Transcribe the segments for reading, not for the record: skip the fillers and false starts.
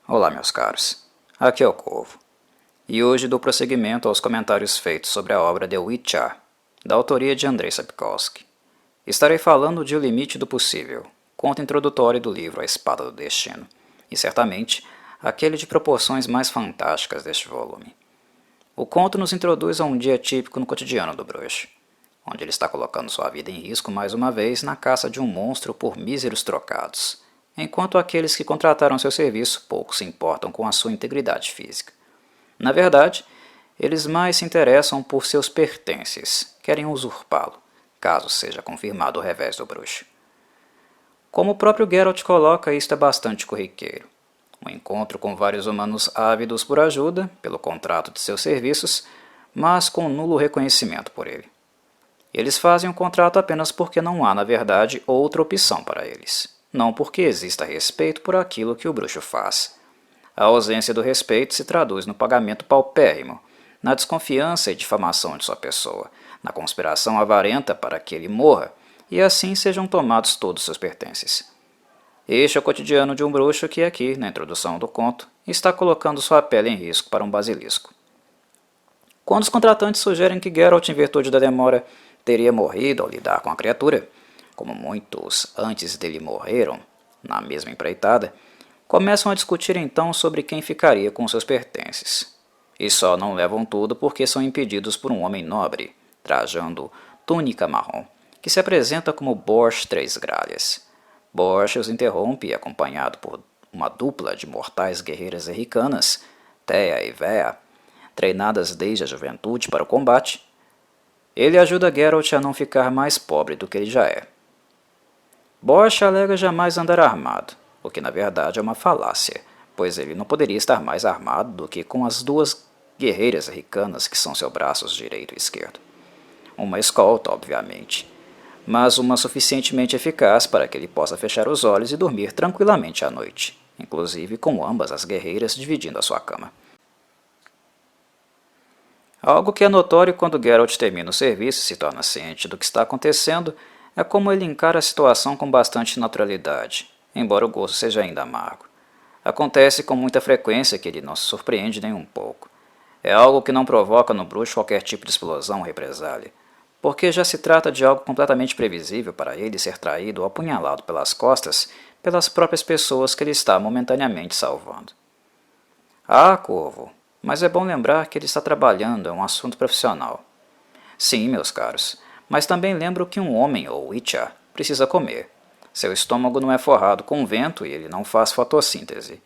Olá, meus caros. Aqui é o Corvo. E hoje dou prosseguimento aos comentários feitos sobre a obra The Witcher, da autoria de Andrzej Sapkowski. Estarei falando de O Limite do Possível, conto introdutório do livro A Espada do Destino, e certamente aquele de proporções mais fantásticas deste volume. O conto nos introduz a um dia típico no cotidiano do bruxo, onde ele está colocando sua vida em risco mais uma vez na caça de um monstro por míseros trocados, enquanto aqueles que contrataram seu serviço pouco se importam com a sua integridade física. Na verdade, eles mais se interessam por seus pertences, querem usurpá-lo, caso seja confirmado o revés do bruxo. Como o próprio Geralt coloca, isto é bastante corriqueiro. Um encontro com vários humanos ávidos por ajuda, pelo contrato de seus serviços, mas com nulo reconhecimento por ele. Eles fazem o contrato apenas porque não há, na verdade, outra opção para eles, não porque exista respeito por aquilo que o bruxo faz. A ausência do respeito se traduz no pagamento paupérrimo, na desconfiança e difamação de sua pessoa, na conspiração avarenta para que ele morra, e assim sejam tomados todos seus pertences. Este é o cotidiano de um bruxo que aqui, na introdução do conto, está colocando sua pele em risco para um basilisco. Quando os contratantes sugerem que Geralt, em virtude da demora, teria morrido ao lidar com a criatura, como muitos antes dele morreram na mesma empreitada, começam a discutir então sobre quem ficaria com seus pertences. E só não levam tudo porque são impedidos por um homem nobre, trajando túnica marrom, que se apresenta como Borch Três Gralhas. Borch os interrompe, acompanhado por uma dupla de mortais guerreiras erricanas, Thea e Vea, treinadas desde a juventude para o combate. Ele ajuda Geralt a não ficar mais pobre do que ele já é. Borch alega jamais andar armado, o que na verdade é uma falácia, pois ele não poderia estar mais armado do que com as duas guerreiras ricanas que são seus braços direito e esquerdo. Uma escolta, obviamente, mas uma suficientemente eficaz para que ele possa fechar os olhos e dormir tranquilamente à noite, inclusive com ambas as guerreiras dividindo a sua cama. Algo que é notório quando Geralt termina o serviço e se torna ciente do que está acontecendo é como ele encara a situação com bastante naturalidade, embora o gosto seja ainda amargo. Acontece com muita frequência que ele não se surpreende nem um pouco. É algo que não provoca no bruxo qualquer tipo de explosão ou represália, porque já se trata de algo completamente previsível para ele ser traído ou apunhalado pelas costas pelas próprias pessoas que ele está momentaneamente salvando. Ah, Corvo, mas é bom lembrar que ele está trabalhando, é um assunto profissional. Sim, meus caros, mas também lembro que um homem, ou Witcher, precisa comer. Seu estômago não é forrado com vento e ele não faz fotossíntese.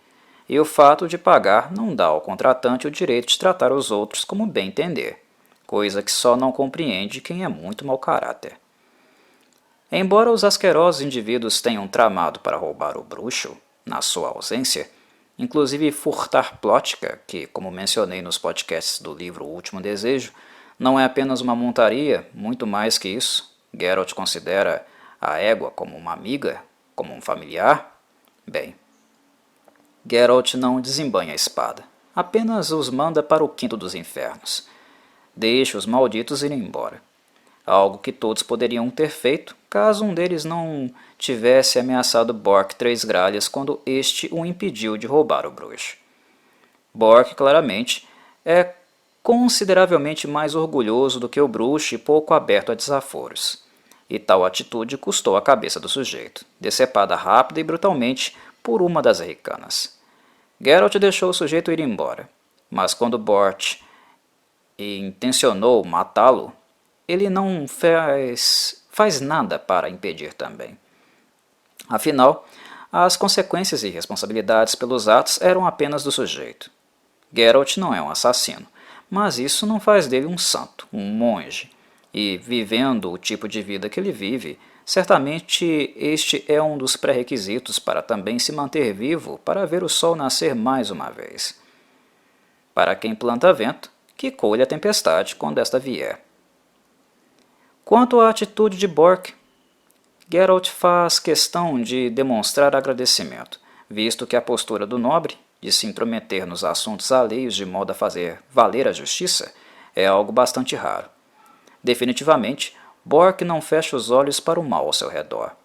E o fato de pagar não dá ao contratante o direito de tratar os outros como bem entender, coisa que só não compreende quem é muito mau caráter. Embora os asquerosos indivíduos tenham tramado para roubar o bruxo, na sua ausência, inclusive furtar Plotka, que, como mencionei nos podcasts do livro O Último Desejo, não é apenas uma montaria, muito mais que isso. Geralt considera a égua como uma amiga, como um familiar. Bem, Geralt não desembanha a espada, apenas os manda para o quinto dos infernos. Deixa os malditos irem embora. Algo que todos poderiam ter feito, caso um deles não tivesse ameaçado Bork Três Gralhas quando este o impediu de roubar o bruxo. Bork, claramente, é consideravelmente mais orgulhoso do que o bruxo e pouco aberto a desaforos. E tal atitude custou a cabeça do sujeito, decepada rápida e brutalmente por uma das ricanas. Geralt deixou o sujeito ir embora, mas quando Borch intencionou matá-lo, ele não faz nada para impedir também. Afinal, as consequências e responsabilidades pelos atos eram apenas do sujeito. Geralt não é um assassino, mas isso não faz dele um santo, um monge. E, vivendo o tipo de vida que ele vive, certamente este é um dos pré-requisitos para também se manter vivo para ver o sol nascer mais uma vez. Para quem planta vento, que colha a tempestade quando esta vier. Quanto à atitude de Bork, Geralt faz questão de demonstrar agradecimento, visto que a postura do nobre, de se intrometer nos assuntos alheios de modo a fazer valer a justiça, é algo bastante raro. Definitivamente, Bork não fecha os olhos para o mal ao seu redor.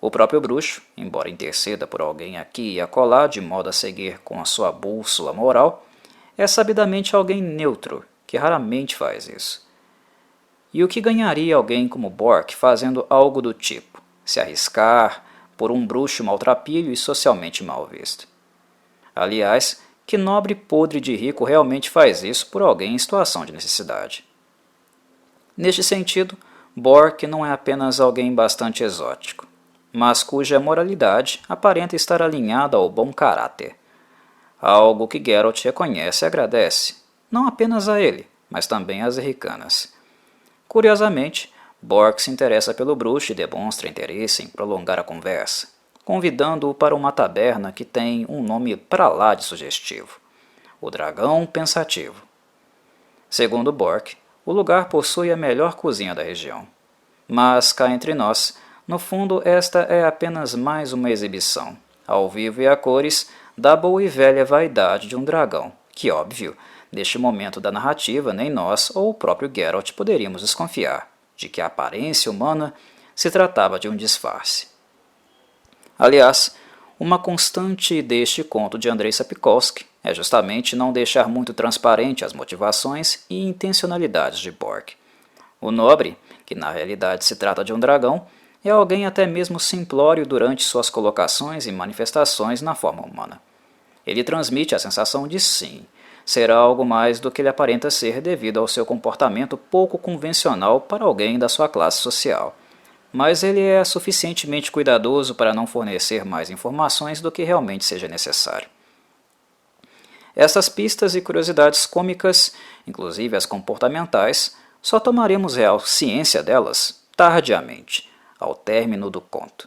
O próprio bruxo, embora interceda por alguém aqui e acolá de modo a seguir com a sua bússola moral, é sabidamente alguém neutro, que raramente faz isso. E o que ganharia alguém como Bork fazendo algo do tipo, se arriscar por um bruxo maltrapilho e socialmente mal visto? Aliás, que nobre podre de rico realmente faz isso por alguém em situação de necessidade? Neste sentido, Bork não é apenas alguém bastante exótico, mas cuja moralidade aparenta estar alinhada ao bom caráter. Algo que Geralt reconhece e agradece, não apenas a ele, mas também às Erricanas. Curiosamente, Bork se interessa pelo bruxo e demonstra interesse em prolongar a conversa, convidando-o para uma taberna que tem um nome pra lá de sugestivo: o Dragão Pensativo. Segundo Bork, o lugar possui a melhor cozinha da região. Mas, cá entre nós, no fundo esta é apenas mais uma exibição, ao vivo e a cores, da boa e velha vaidade de um dragão, que, óbvio, neste momento da narrativa nem nós ou o próprio Geralt poderíamos desconfiar de que a aparência humana se tratava de um disfarce. Aliás, uma constante deste conto de Andrei Sapkowski é justamente não deixar muito transparente as motivações e intencionalidades de Bork. O nobre, que na realidade se trata de um dragão, é alguém até mesmo simplório durante suas colocações e manifestações na forma humana. Ele transmite a sensação de sim, ser algo mais do que ele aparenta ser devido ao seu comportamento pouco convencional para alguém da sua classe social. Mas ele é suficientemente cuidadoso para não fornecer mais informações do que realmente seja necessário. Essas pistas e curiosidades cômicas, inclusive as comportamentais, só tomaremos real ciência delas tardiamente, ao término do conto.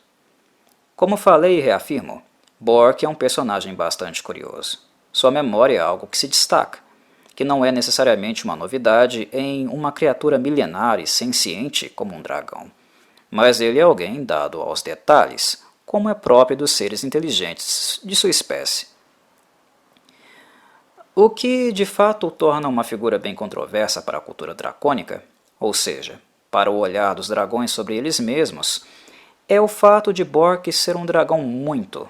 Como falei e reafirmo, Bork é um personagem bastante curioso. Sua memória é algo que se destaca, que não é necessariamente uma novidade em uma criatura milenar e senciente como um dragão. Mas ele é alguém dado aos detalhes, como é próprio dos seres inteligentes de sua espécie. O que de fato o torna uma figura bem controversa para a cultura dracônica, ou seja, para o olhar dos dragões sobre eles mesmos, é o fato de Bork ser um dragão muito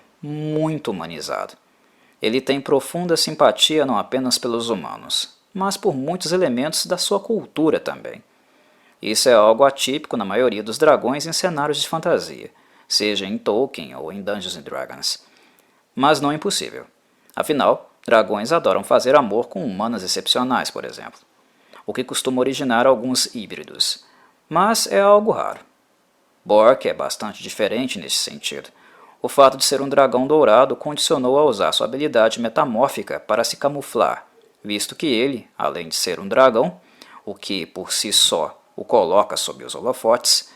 humanizado. Ele tem profunda simpatia não apenas pelos humanos, mas por muitos elementos da sua cultura também. Isso é algo atípico na maioria dos dragões em cenários de fantasia, seja em Tolkien ou em Dungeons & Dragons. Mas não impossível. Afinal, dragões adoram fazer amor com humanas excepcionais, por exemplo, o que costuma originar alguns híbridos. Mas é algo raro. Bork é bastante diferente nesse sentido. O fato de ser um dragão dourado condicionou a usar sua habilidade metamórfica para se camuflar, visto que ele, além de ser um dragão, o que por si só o coloca sob os holofotes,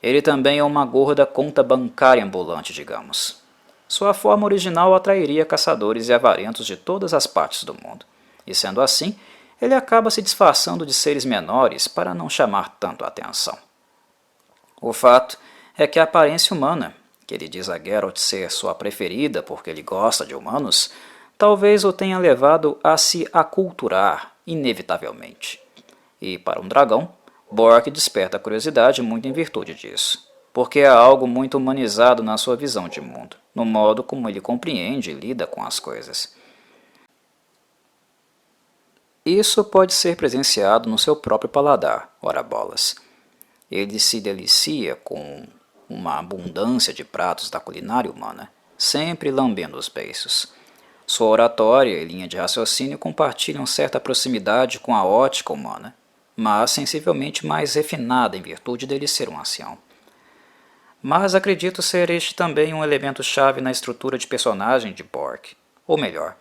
ele também é uma gorda conta bancária ambulante, digamos. Sua forma original atrairia caçadores e avarentos de todas as partes do mundo, e sendo assim, ele acaba se disfarçando de seres menores para não chamar tanto a atenção. O fato é que a aparência humana, que ele diz a Geralt ser sua preferida porque ele gosta de humanos, talvez o tenha levado a se aculturar inevitavelmente. E para um dragão, Bork desperta curiosidade muito em virtude disso, porque é algo muito humanizado na sua visão de mundo, no modo como ele compreende e lida com as coisas. Isso pode ser presenciado no seu próprio paladar, ora bolas. Ele se delicia com uma abundância de pratos da culinária humana, sempre lambendo os beiços. Sua oratória e linha de raciocínio compartilham certa proximidade com a ótica humana, mas sensivelmente mais refinada em virtude dele ser um ancião. Mas acredito ser este também um elemento-chave na estrutura de personagem de Bork, ou melhor,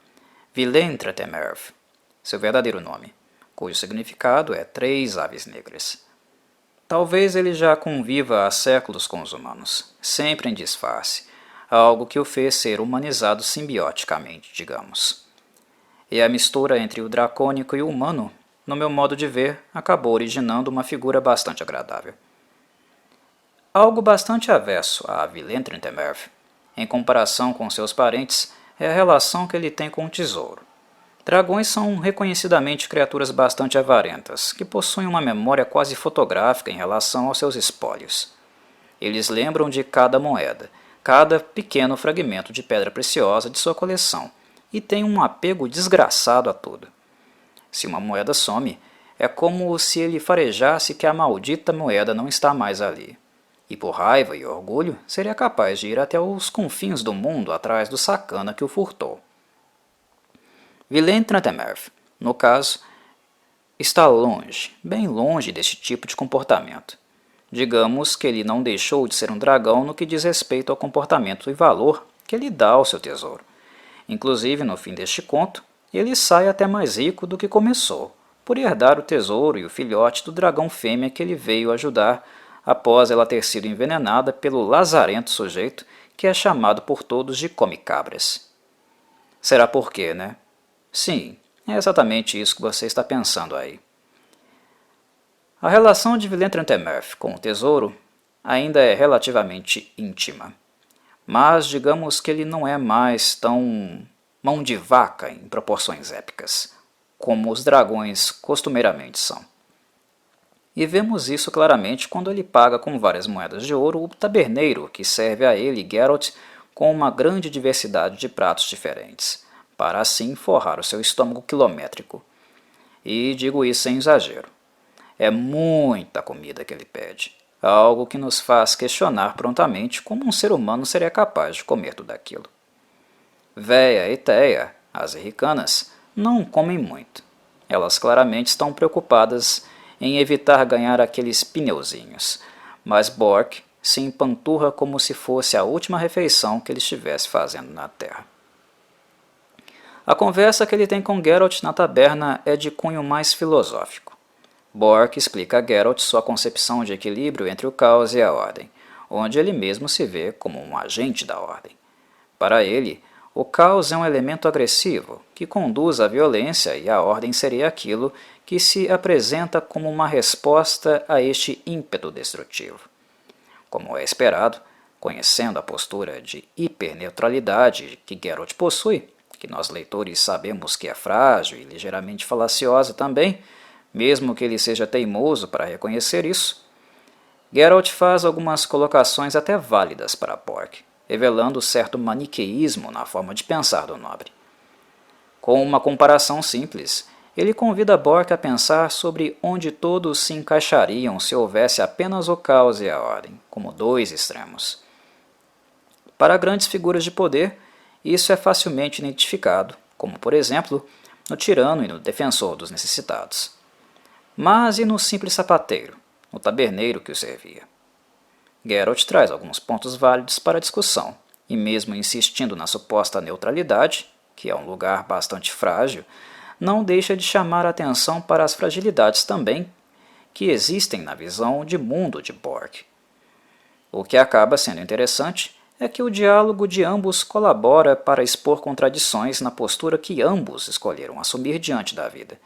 Vilain Tretemerve, seu verdadeiro nome, cujo significado é Três Aves Negras. Talvez ele já conviva há séculos com os humanos, sempre em disfarce, algo que o fez ser humanizado simbioticamente, digamos. E a mistura entre o dracônico e o humano, no meu modo de ver, acabou originando uma figura bastante agradável. Algo bastante avesso a Vilain Tretemerve, em comparação com seus parentes, é a relação que ele tem com o tesouro. Dragões são reconhecidamente criaturas bastante avarentas, que possuem uma memória quase fotográfica em relação aos seus espólios. Eles lembram de cada moeda, cada pequeno fragmento de pedra preciosa de sua coleção, e têm um apego desgraçado a tudo. Se uma moeda some, é como se ele farejasse que a maldita moeda não está mais ali. E por raiva e orgulho, seria capaz de ir até os confins do mundo atrás do sacana que o furtou. Vilain Trentemerve, no caso, está longe, bem longe desse tipo de comportamento. Digamos que ele não deixou de ser um dragão no que diz respeito ao comportamento e valor que ele dá ao seu tesouro. Inclusive, no fim deste conto, ele sai até mais rico do que começou, por herdar o tesouro e o filhote do dragão fêmea que ele veio ajudar após ela ter sido envenenada pelo lazarento sujeito que é chamado por todos de come-cabras. Será por quê, né? Sim, é exatamente isso que você está pensando aí. A relação de Vilain Trentemerve com o tesouro ainda é relativamente íntima, mas digamos que ele não é mais tão mão de vaca em proporções épicas, como os dragões costumeiramente são. E vemos isso claramente quando ele paga com várias moedas de ouro o taberneiro que serve a ele e Geralt com uma grande diversidade de pratos diferentes, para assim forrar o seu estômago quilométrico. E digo isso sem exagero. É muita comida que ele pede, algo que nos faz questionar prontamente como um ser humano seria capaz de comer tudo aquilo. Véia e Teia, as ricanas, não comem muito. Elas claramente estão preocupadas em evitar ganhar aqueles pneuzinhos, mas Bork se empanturra como se fosse a última refeição que ele estivesse fazendo na terra. A conversa que ele tem com Geralt na taberna é de cunho mais filosófico. Bork explica a Geralt sua concepção de equilíbrio entre o caos e a ordem, onde ele mesmo se vê como um agente da ordem. Para ele, o caos é um elemento agressivo que conduz à violência e a ordem seria aquilo que se apresenta como uma resposta a este ímpeto destrutivo. Como é esperado, conhecendo a postura de hiperneutralidade que Geralt possui, que nós leitores sabemos que é frágil e ligeiramente falaciosa também, mesmo que ele seja teimoso para reconhecer isso, Geralt faz algumas colocações até válidas para Bork, revelando certo maniqueísmo na forma de pensar do nobre. Com uma comparação simples, ele convida Bork a pensar sobre onde todos se encaixariam se houvesse apenas o caos e a ordem, como dois extremos. Para grandes figuras de poder, isso é facilmente identificado, como por exemplo, no tirano e no defensor dos necessitados. Mas e no simples sapateiro, no taberneiro que o servia? Geralt traz alguns pontos válidos para a discussão, e mesmo insistindo na suposta neutralidade, que é um lugar bastante frágil, não deixa de chamar a atenção para as fragilidades também que existem na visão de mundo de Bork. O que acaba sendo interessante é que o diálogo de ambos colabora para expor contradições na postura que ambos escolheram assumir diante da vida,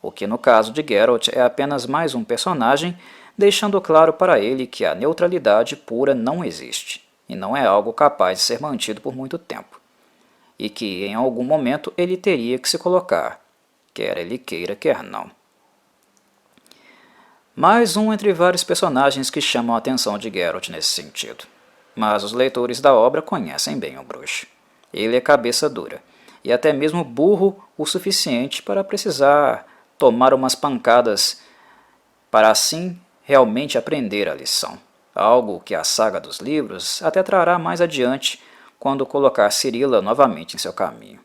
o que no caso de Geralt é apenas mais um personagem, deixando claro para ele que a neutralidade pura não existe, e não é algo capaz de ser mantido por muito tempo, e que em algum momento ele teria que se colocar, quer ele queira, quer não. Mais um entre vários personagens que chamam a atenção de Geralt nesse sentido. Mas os leitores da obra conhecem bem o bruxo. Ele é cabeça dura, e até mesmo burro o suficiente para precisar tomar umas pancadas para assim realmente aprender a lição. Algo que a saga dos livros até trará mais adiante quando colocar Cirila novamente em seu caminho.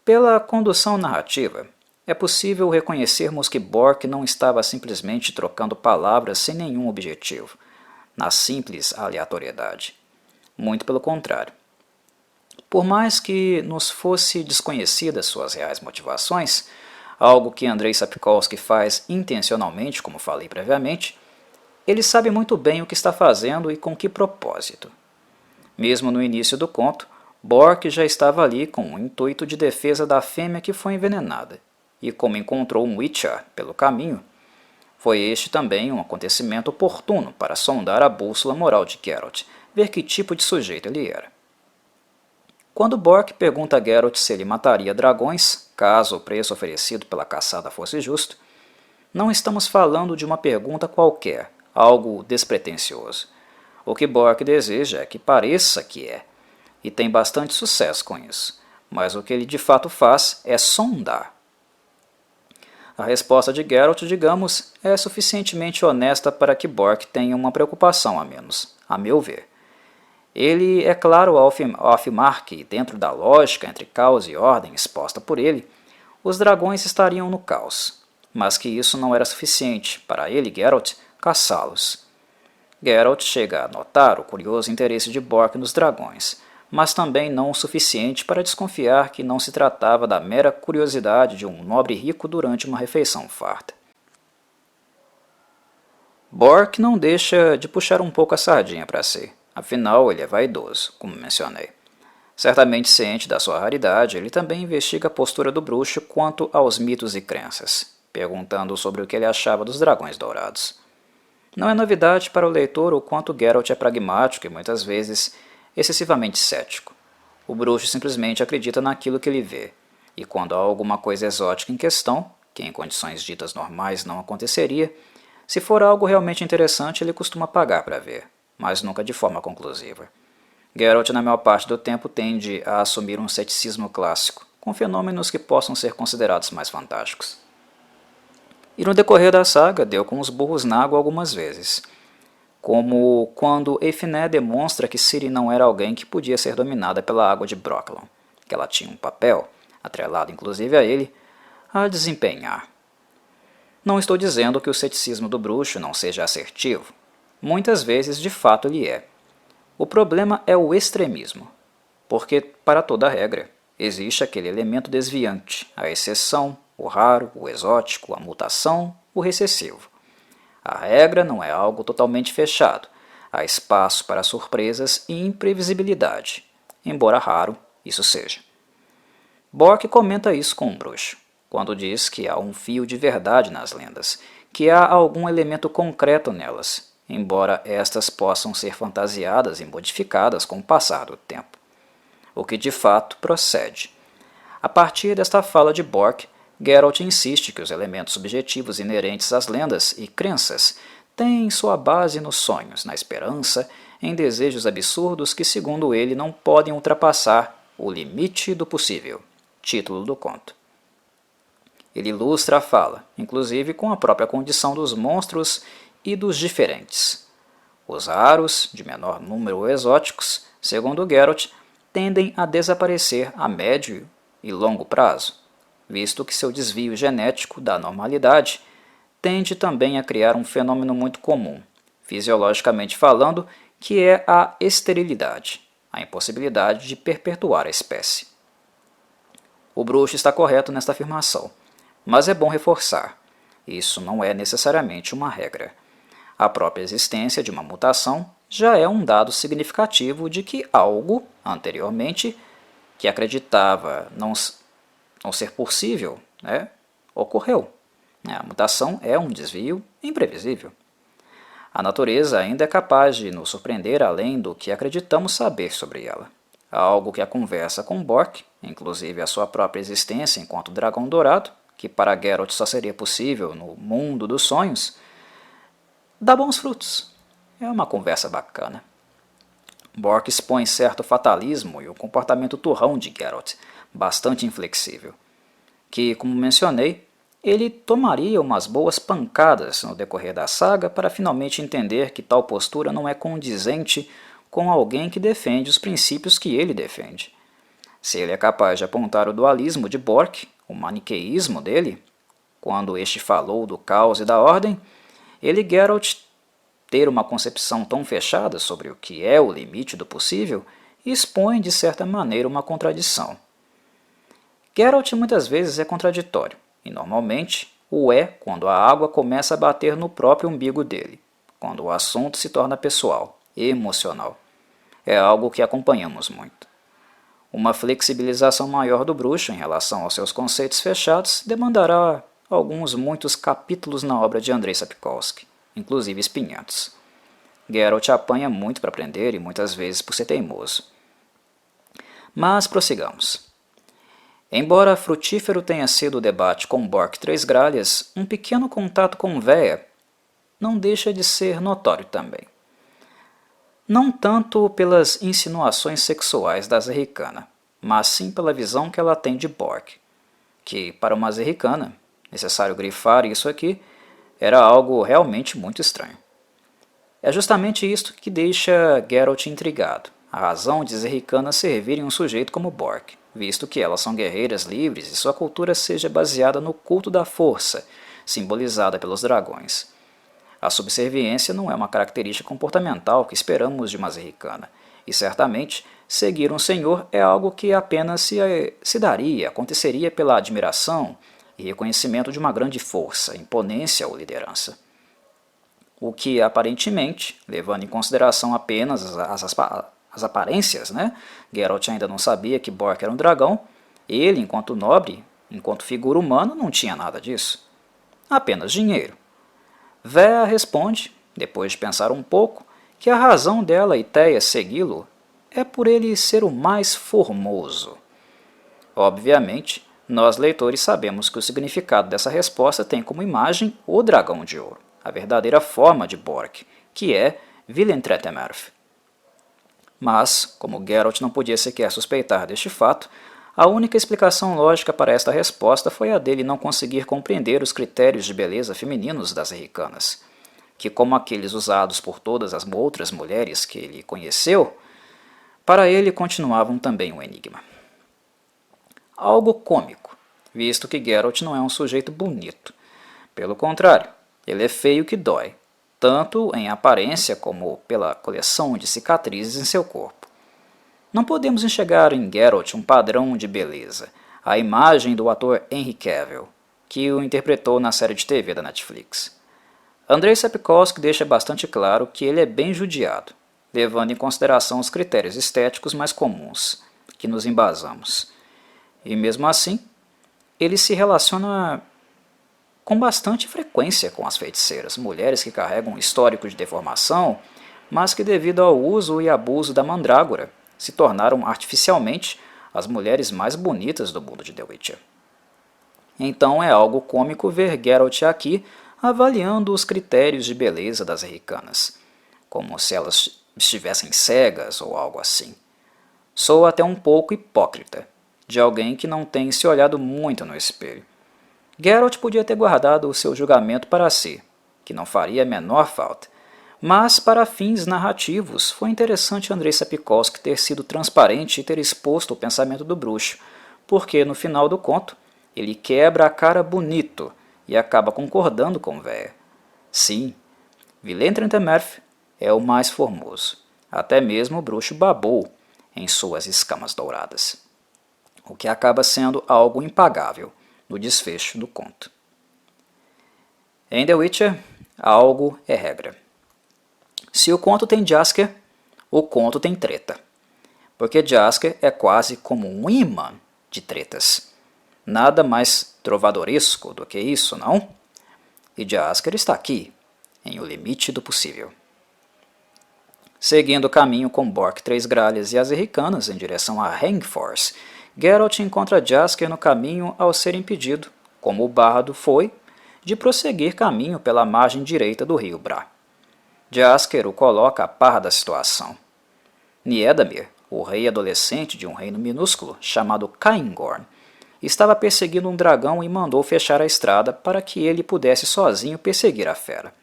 Pela condução narrativa, é possível reconhecermos que Bork não estava simplesmente trocando palavras sem nenhum objetivo, na simples aleatoriedade. Muito pelo contrário. Por mais que nos fosse desconhecidas suas reais motivações, algo que Andrei Sapkowski faz intencionalmente, como falei previamente, ele sabe muito bem o que está fazendo e com que propósito. Mesmo no início do conto, Bork já estava ali com o intuito de defesa da fêmea que foi envenenada, e como encontrou um Witcher pelo caminho, foi este também um acontecimento oportuno para sondar a bússola moral de Geralt, ver que tipo de sujeito ele era. Quando Bork pergunta a Geralt se ele mataria dragões, caso o preço oferecido pela caçada fosse justo, não estamos falando de uma pergunta qualquer, algo despretensioso. O que Bork deseja é que pareça que é, e tem bastante sucesso com isso, mas o que ele de fato faz é sondar. A resposta de Geralt, digamos, é suficientemente honesta para que Bork tenha uma preocupação a menos, a meu ver. Ele é claro ao afirmar que, dentro da lógica entre caos e ordem exposta por ele, os dragões estariam no caos, mas que isso não era suficiente para ele, Geralt, caçá-los. Geralt chega a notar o curioso interesse de Bork nos dragões, mas também não o suficiente para desconfiar que não se tratava da mera curiosidade de um nobre rico durante uma refeição farta. Bork não deixa de puxar um pouco a sardinha para si, afinal ele é vaidoso, como mencionei. Certamente ciente da sua raridade, ele também investiga a postura do bruxo quanto aos mitos e crenças, perguntando sobre o que ele achava dos dragões dourados. Não é novidade para o leitor o quanto Geralt é pragmático e muitas vezes excessivamente cético. O bruxo simplesmente acredita naquilo que ele vê, e quando há alguma coisa exótica em questão, que em condições ditas normais não aconteceria, se for algo realmente interessante ele costuma pagar para ver, mas nunca de forma conclusiva. Geralt, na maior parte do tempo, tende a assumir um ceticismo clássico, com fenômenos que possam ser considerados mais fantásticos. E no decorrer da saga deu com os burros na água algumas vezes, como quando Eifné demonstra que Ciri não era alguém que podia ser dominada pela água de Brokilon, que ela tinha um papel, atrelado inclusive a ele, a desempenhar. Não estou dizendo que o ceticismo do bruxo não seja assertivo. Muitas vezes, de fato, ele é. O problema é o extremismo, porque, para toda regra, existe aquele elemento desviante, a exceção, o raro, o exótico, a mutação, o recessivo. A regra não é algo totalmente fechado, há espaço para surpresas e imprevisibilidade, embora raro isso seja. Bork comenta isso com um bruxo, quando diz que há um fio de verdade nas lendas, que há algum elemento concreto nelas, embora estas possam ser fantasiadas e modificadas com o passar do tempo. O que de fato procede. A partir desta fala de Bork, Geralt insiste que os elementos subjetivos inerentes às lendas e crenças têm sua base nos sonhos, na esperança, em desejos absurdos que, segundo ele, não podem ultrapassar o limite do possível. Título do conto. Ele ilustra a fala, inclusive com a própria condição dos monstros e dos diferentes. Os raros, de menor número exóticos, segundo Geralt, tendem a desaparecer a médio e longo prazo, visto que seu desvio genético da normalidade tende também a criar um fenômeno muito comum, fisiologicamente falando, que é a esterilidade, a impossibilidade de perpetuar a espécie. O bruxo está correto nesta afirmação, mas é bom reforçar, isso não é necessariamente uma regra. A própria existência de uma mutação já é um dado significativo de que algo, anteriormente, que acreditava não ser possível, ocorreu. A mutação é um desvio imprevisível. A natureza ainda é capaz de nos surpreender além do que acreditamos saber sobre ela. Algo que a conversa com Bork, inclusive a sua própria existência enquanto dragão dourado, que para Geralt só seria possível no mundo dos sonhos, dá bons frutos. É uma conversa bacana. Bork expõe certo fatalismo e o comportamento turrão de Geralt, bastante inflexível, que, como mencionei, ele tomaria umas boas pancadas no decorrer da saga para finalmente entender que tal postura não é condizente com alguém que defende os princípios que ele defende. Se ele é capaz de apontar o dualismo de Bork, o maniqueísmo dele, quando este falou do caos e da ordem, ele, Geralt, ter uma concepção tão fechada sobre o que é o limite do possível, expõe de certa maneira uma contradição. Geralt muitas vezes é contraditório, e normalmente o é quando a água começa a bater no próprio umbigo dele, quando o assunto se torna pessoal, emocional. É algo que acompanhamos muito. Uma flexibilização maior do bruxo em relação aos seus conceitos fechados demandará muitos capítulos na obra de Andrei Sapkowski, inclusive espinhentos. Geralt apanha muito para aprender e muitas vezes por ser teimoso. Mas prossigamos. Embora frutífero tenha sido o debate com Bork Três Gralhas, um pequeno contato com Véia não deixa de ser notório também. Não tanto pelas insinuações sexuais da Zerricana, mas sim pela visão que ela tem de Borg, que, para uma Zerricana, necessário grifar isso aqui, era algo realmente muito estranho. É justamente isto que deixa Geralt intrigado, a razão de Zerricana servirem um sujeito como Borg, visto que elas são guerreiras livres e sua cultura seja baseada no culto da força, simbolizada pelos dragões. A subserviência não é uma característica comportamental que esperamos de uma Zerricana, e certamente seguir um senhor é algo que apenas se daria, aconteceria pela admiração e reconhecimento de uma grande força, imponência ou liderança. O que aparentemente, levando em consideração apenas as aparências, Geralt ainda não sabia que Bork era um dragão, ele, enquanto nobre, enquanto figura humana, não tinha nada disso. Apenas dinheiro. Véa responde, depois de pensar um pouco, que a razão dela e Theia segui-lo é por ele ser o mais formoso. Obviamente, nós leitores sabemos que o significado dessa resposta tem como imagem o dragão de ouro, a verdadeira forma de Borg, que é Villentretenmerth. Mas, como Geralt não podia sequer suspeitar deste fato, a única explicação lógica para esta resposta foi a dele não conseguir compreender os critérios de beleza femininos das Zerricanas, que, como aqueles usados por todas as outras mulheres que ele conheceu, para ele continuavam também um enigma. Algo cômico, visto que Geralt não é um sujeito bonito. Pelo contrário, ele é feio que dói, tanto em aparência como pela coleção de cicatrizes em seu corpo. Não podemos enxergar em Geralt um padrão de beleza, a imagem do ator Henry Cavill, que o interpretou na série de TV da Netflix. Andrei Sapkowski deixa bastante claro que ele é bem judiado, levando em consideração os critérios estéticos mais comuns, que nos embasamos. E mesmo assim, ele se relaciona com bastante frequência com as feiticeiras, mulheres que carregam um histórico de deformação, mas que devido ao uso e abuso da mandrágora, se tornaram artificialmente as mulheres mais bonitas do mundo de The Witcher. Então é algo cômico ver Geralt aqui avaliando os critérios de beleza das Zerricanas, como se elas estivessem cegas ou algo assim. Sou até um pouco hipócrita, de alguém que não tem se olhado muito no espelho. Geralt podia ter guardado o seu julgamento para si, que não faria a menor falta, mas para fins narrativos foi interessante Andrei Sapkowski ter sido transparente e ter exposto o pensamento do bruxo, porque no final do conto ele quebra a cara bonito e acaba concordando com Véia. Sim, Villentretenmerth é o mais formoso, até mesmo o bruxo babou em suas escamas douradas, o que acaba sendo algo impagável no desfecho do conto. Em The Witcher, algo é regra. Se o conto tem Jaskier, o conto tem treta, porque Jaskier é quase como um imã de tretas. Nada mais trovadoresco do que isso, não? E Jaskier está aqui, em O Limite do Possível. Seguindo o caminho com Bork Três Gralhas e as Zerricanas em direção a Hengfors, Geralt encontra Jaskier no caminho ao ser impedido, como o bardo foi, de prosseguir caminho pela margem direita do rio Brá. Jaskier o coloca a par da situação. Niedamir, o rei adolescente de um reino minúsculo chamado Caingorn, estava perseguindo um dragão e mandou fechar a estrada para que ele pudesse sozinho perseguir a fera.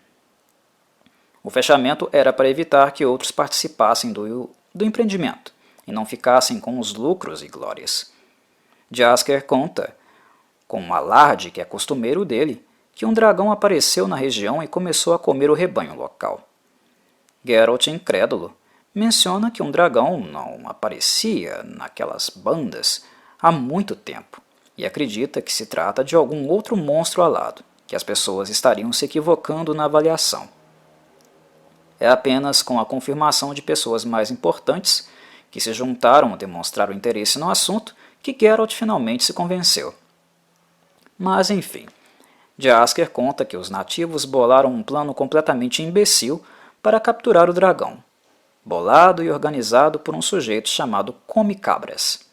O fechamento era para evitar que outros participassem do empreendimento e não ficassem com os lucros e glórias. Jaskier conta, com um alarde que é costumeiro dele, que um dragão apareceu na região e começou a comer o rebanho local. Geralt, incrédulo, menciona que um dragão não aparecia naquelas bandas há muito tempo e acredita que se trata de algum outro monstro alado, que as pessoas estariam se equivocando na avaliação. É apenas com a confirmação de pessoas mais importantes que se juntaram a demonstrar o interesse no assunto que Geralt finalmente se convenceu. Mas enfim, Jaskier conta que os nativos bolaram um plano completamente imbecil para capturar o dragão, bolado e organizado por um sujeito chamado Come-Cabras.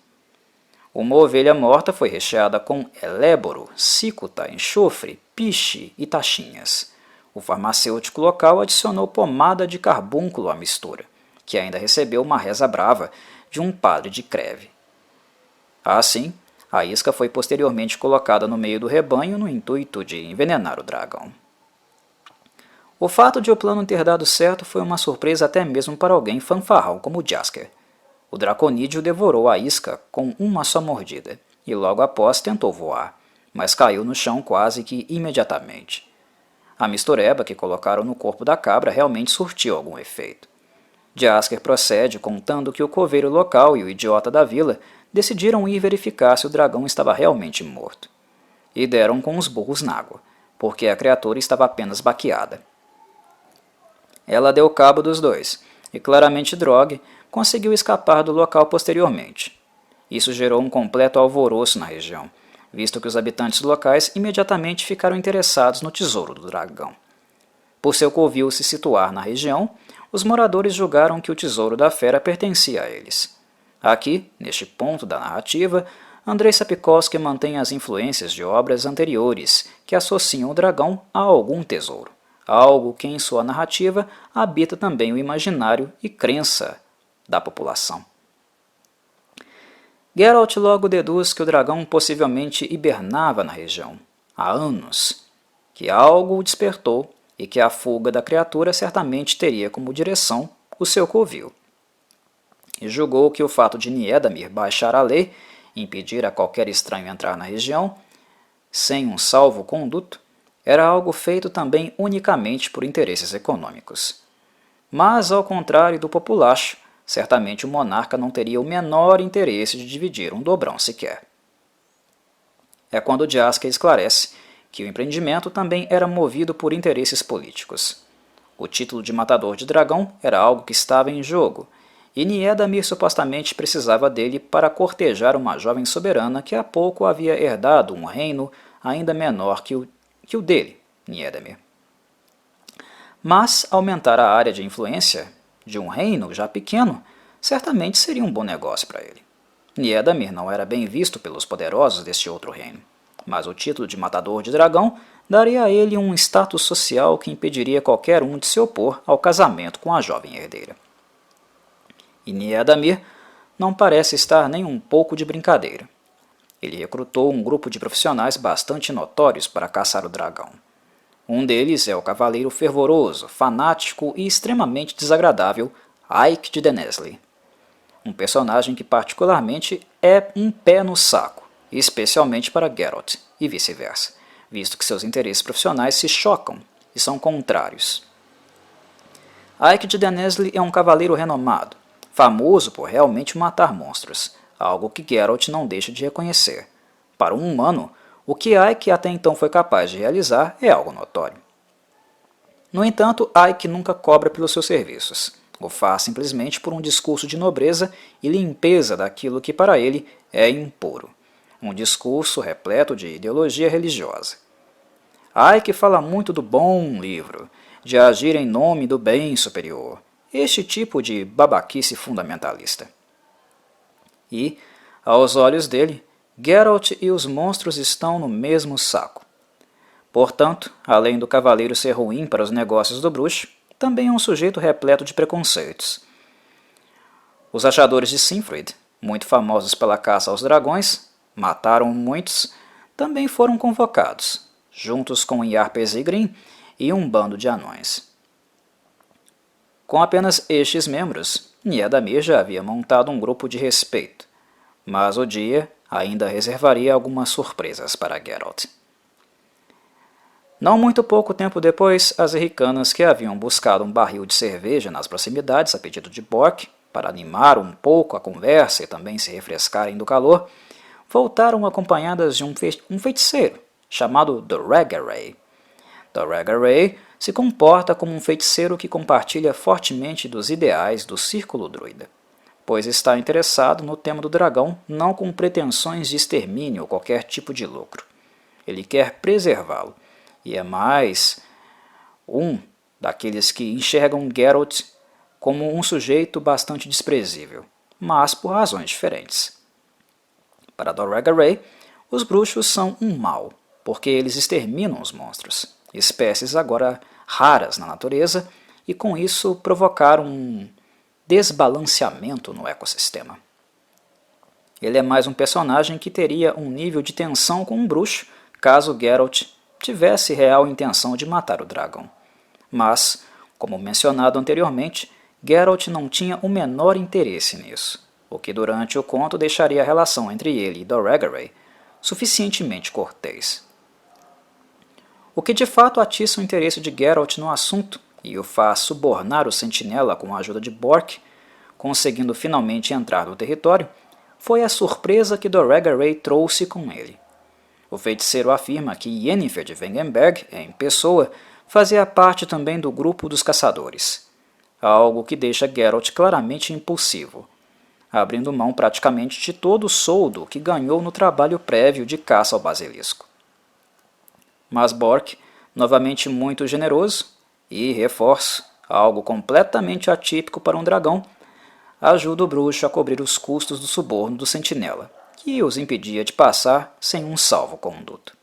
Uma ovelha morta foi recheada com eléboro, cicuta, enxofre, piche e taxinhas. O farmacêutico local adicionou pomada de carbúnculo à mistura, que ainda recebeu uma reza brava de um padre de Creve. Assim, a isca foi posteriormente colocada no meio do rebanho no intuito de envenenar o dragão. O fato de o plano ter dado certo foi uma surpresa até mesmo para alguém fanfarrão como Jaskier. O draconídeo devorou a isca com uma só mordida, e logo após tentou voar, mas caiu no chão quase que imediatamente. A mistureba que colocaram no corpo da cabra realmente surtiu algum efeito. Jaskier procede contando que o coveiro local e o idiota da vila decidiram ir verificar se o dragão estava realmente morto. E deram com os burros na água, porque a criatura estava apenas baqueada. Ela deu cabo dos dois, e claramente Drog conseguiu escapar do local posteriormente. Isso gerou um completo alvoroço na região, visto que os habitantes locais imediatamente ficaram interessados no tesouro do dragão. Por seu covil se situar na região, os moradores julgaram que o tesouro da fera pertencia a eles. Aqui, neste ponto da narrativa, Andrei Sapkowski mantém as influências de obras anteriores que associam o dragão a algum tesouro, algo que em sua narrativa habita também o imaginário e crença da população. Geralt logo deduz que o dragão possivelmente hibernava na região há anos, que algo o despertou e que a fuga da criatura certamente teria como direção o seu covil. E julgou que o fato de Niédamir baixar a lei e impedir a qualquer estranho entrar na região, sem um salvo-conduto, era algo feito também unicamente por interesses econômicos. Mas, ao contrário do populacho, certamente o monarca não teria o menor interesse de dividir um dobrão sequer. É quando Jaskier esclarece que o empreendimento também era movido por interesses políticos. O título de matador de dragão era algo que estava em jogo, e Niédamir supostamente precisava dele para cortejar uma jovem soberana que há pouco havia herdado um reino ainda menor que o dele, Niédamir. Mas aumentar a área de influência de um reino já pequeno certamente seria um bom negócio para ele. Niédamir não era bem visto pelos poderosos deste outro reino, mas o título de matador de dragão daria a ele um status social que impediria qualquer um de se opor ao casamento com a jovem herdeira. E Niédamir não parece estar nem um pouco de brincadeira. Ele recrutou um grupo de profissionais bastante notórios para caçar o dragão. Um deles é o cavaleiro fervoroso, fanático e extremamente desagradável Ike de Dennesley. Um personagem que particularmente é um pé no saco, especialmente para Geralt, e vice-versa, visto que seus interesses profissionais se chocam e são contrários. Ike de Dennesley é um cavaleiro renomado, famoso por realmente matar monstros, algo que Geralt não deixa de reconhecer. Para um humano, o que Ike até então foi capaz de realizar é algo notório. No entanto, Ike nunca cobra pelos seus serviços. O faz simplesmente por um discurso de nobreza e limpeza daquilo que para ele é impuro. Um discurso repleto de ideologia religiosa. Ike fala muito do bom livro, de agir em nome do bem superior, este tipo de babaquice fundamentalista. E, aos olhos dele, Geralt e os monstros estão no mesmo saco. Portanto, além do cavaleiro ser ruim para os negócios do bruxo, também é um sujeito repleto de preconceitos. Os achadores de Siegfried, muito famosos pela caça aos dragões, mataram muitos, também foram convocados, juntos com Iar Pesigrin e um bando de anões. Com apenas estes membros, Niédamir já havia montado um grupo de respeito, mas o dia ainda reservaria algumas surpresas para Geralt. Não muito pouco tempo depois, as Erricanas que haviam buscado um barril de cerveja nas proximidades a pedido de Bork, para animar um pouco a conversa e também se refrescarem do calor, voltaram acompanhadas de um feiticeiro chamado Doregaray. Doregaray se comporta como um feiticeiro que compartilha fortemente dos ideais do Círculo Druida, pois está interessado no tema do dragão não com pretensões de extermínio ou qualquer tipo de lucro. Ele quer preservá-lo, e é mais um daqueles que enxergam Geralt como um sujeito bastante desprezível, mas por razões diferentes. Para Doregaray, os bruxos são um mal, porque eles exterminam os monstros, espécies agora raras na natureza e com isso provocar um desbalanceamento no ecossistema. Ele é mais um personagem que teria um nível de tensão com um bruxo caso Geralt tivesse real intenção de matar o dragão. Mas, como mencionado anteriormente, Geralt não tinha o menor interesse nisso, o que durante o conto deixaria a relação entre ele e Doregaray suficientemente cortês. O que de fato atiça o interesse de Geralt no assunto e o faz subornar o sentinela com a ajuda de Bork, conseguindo finalmente entrar no território, foi a surpresa que Doregaray trouxe com ele. O feiticeiro afirma que Yennefer de Wengenberg, em pessoa, fazia parte também do grupo dos caçadores, algo que deixa Geralt claramente impulsivo, abrindo mão praticamente de todo o soldo que ganhou no trabalho prévio de caça ao basilisco. Mas Bork, novamente muito generoso, e reforço, algo completamente atípico para um dragão, ajuda o bruxo a cobrir os custos do suborno do sentinela, que os impedia de passar sem um salvo-conduto.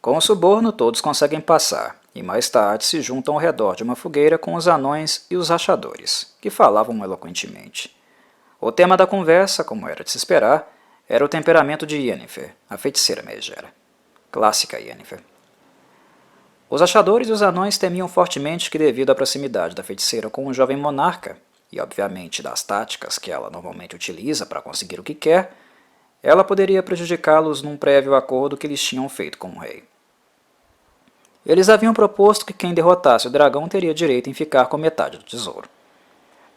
Com o suborno, todos conseguem passar, e mais tarde se juntam ao redor de uma fogueira com os anões e os rachadores, que falavam eloquentemente. O tema da conversa, como era de se esperar, era o temperamento de Yennefer, a feiticeira megera. Clássica Yennefer. Os achadores e os anões temiam fortemente que, devido à proximidade da feiticeira com o jovem monarca, e obviamente das táticas que ela normalmente utiliza para conseguir o que quer, ela poderia prejudicá-los num prévio acordo que eles tinham feito com o rei. Eles haviam proposto que quem derrotasse o dragão teria direito em ficar com metade do tesouro.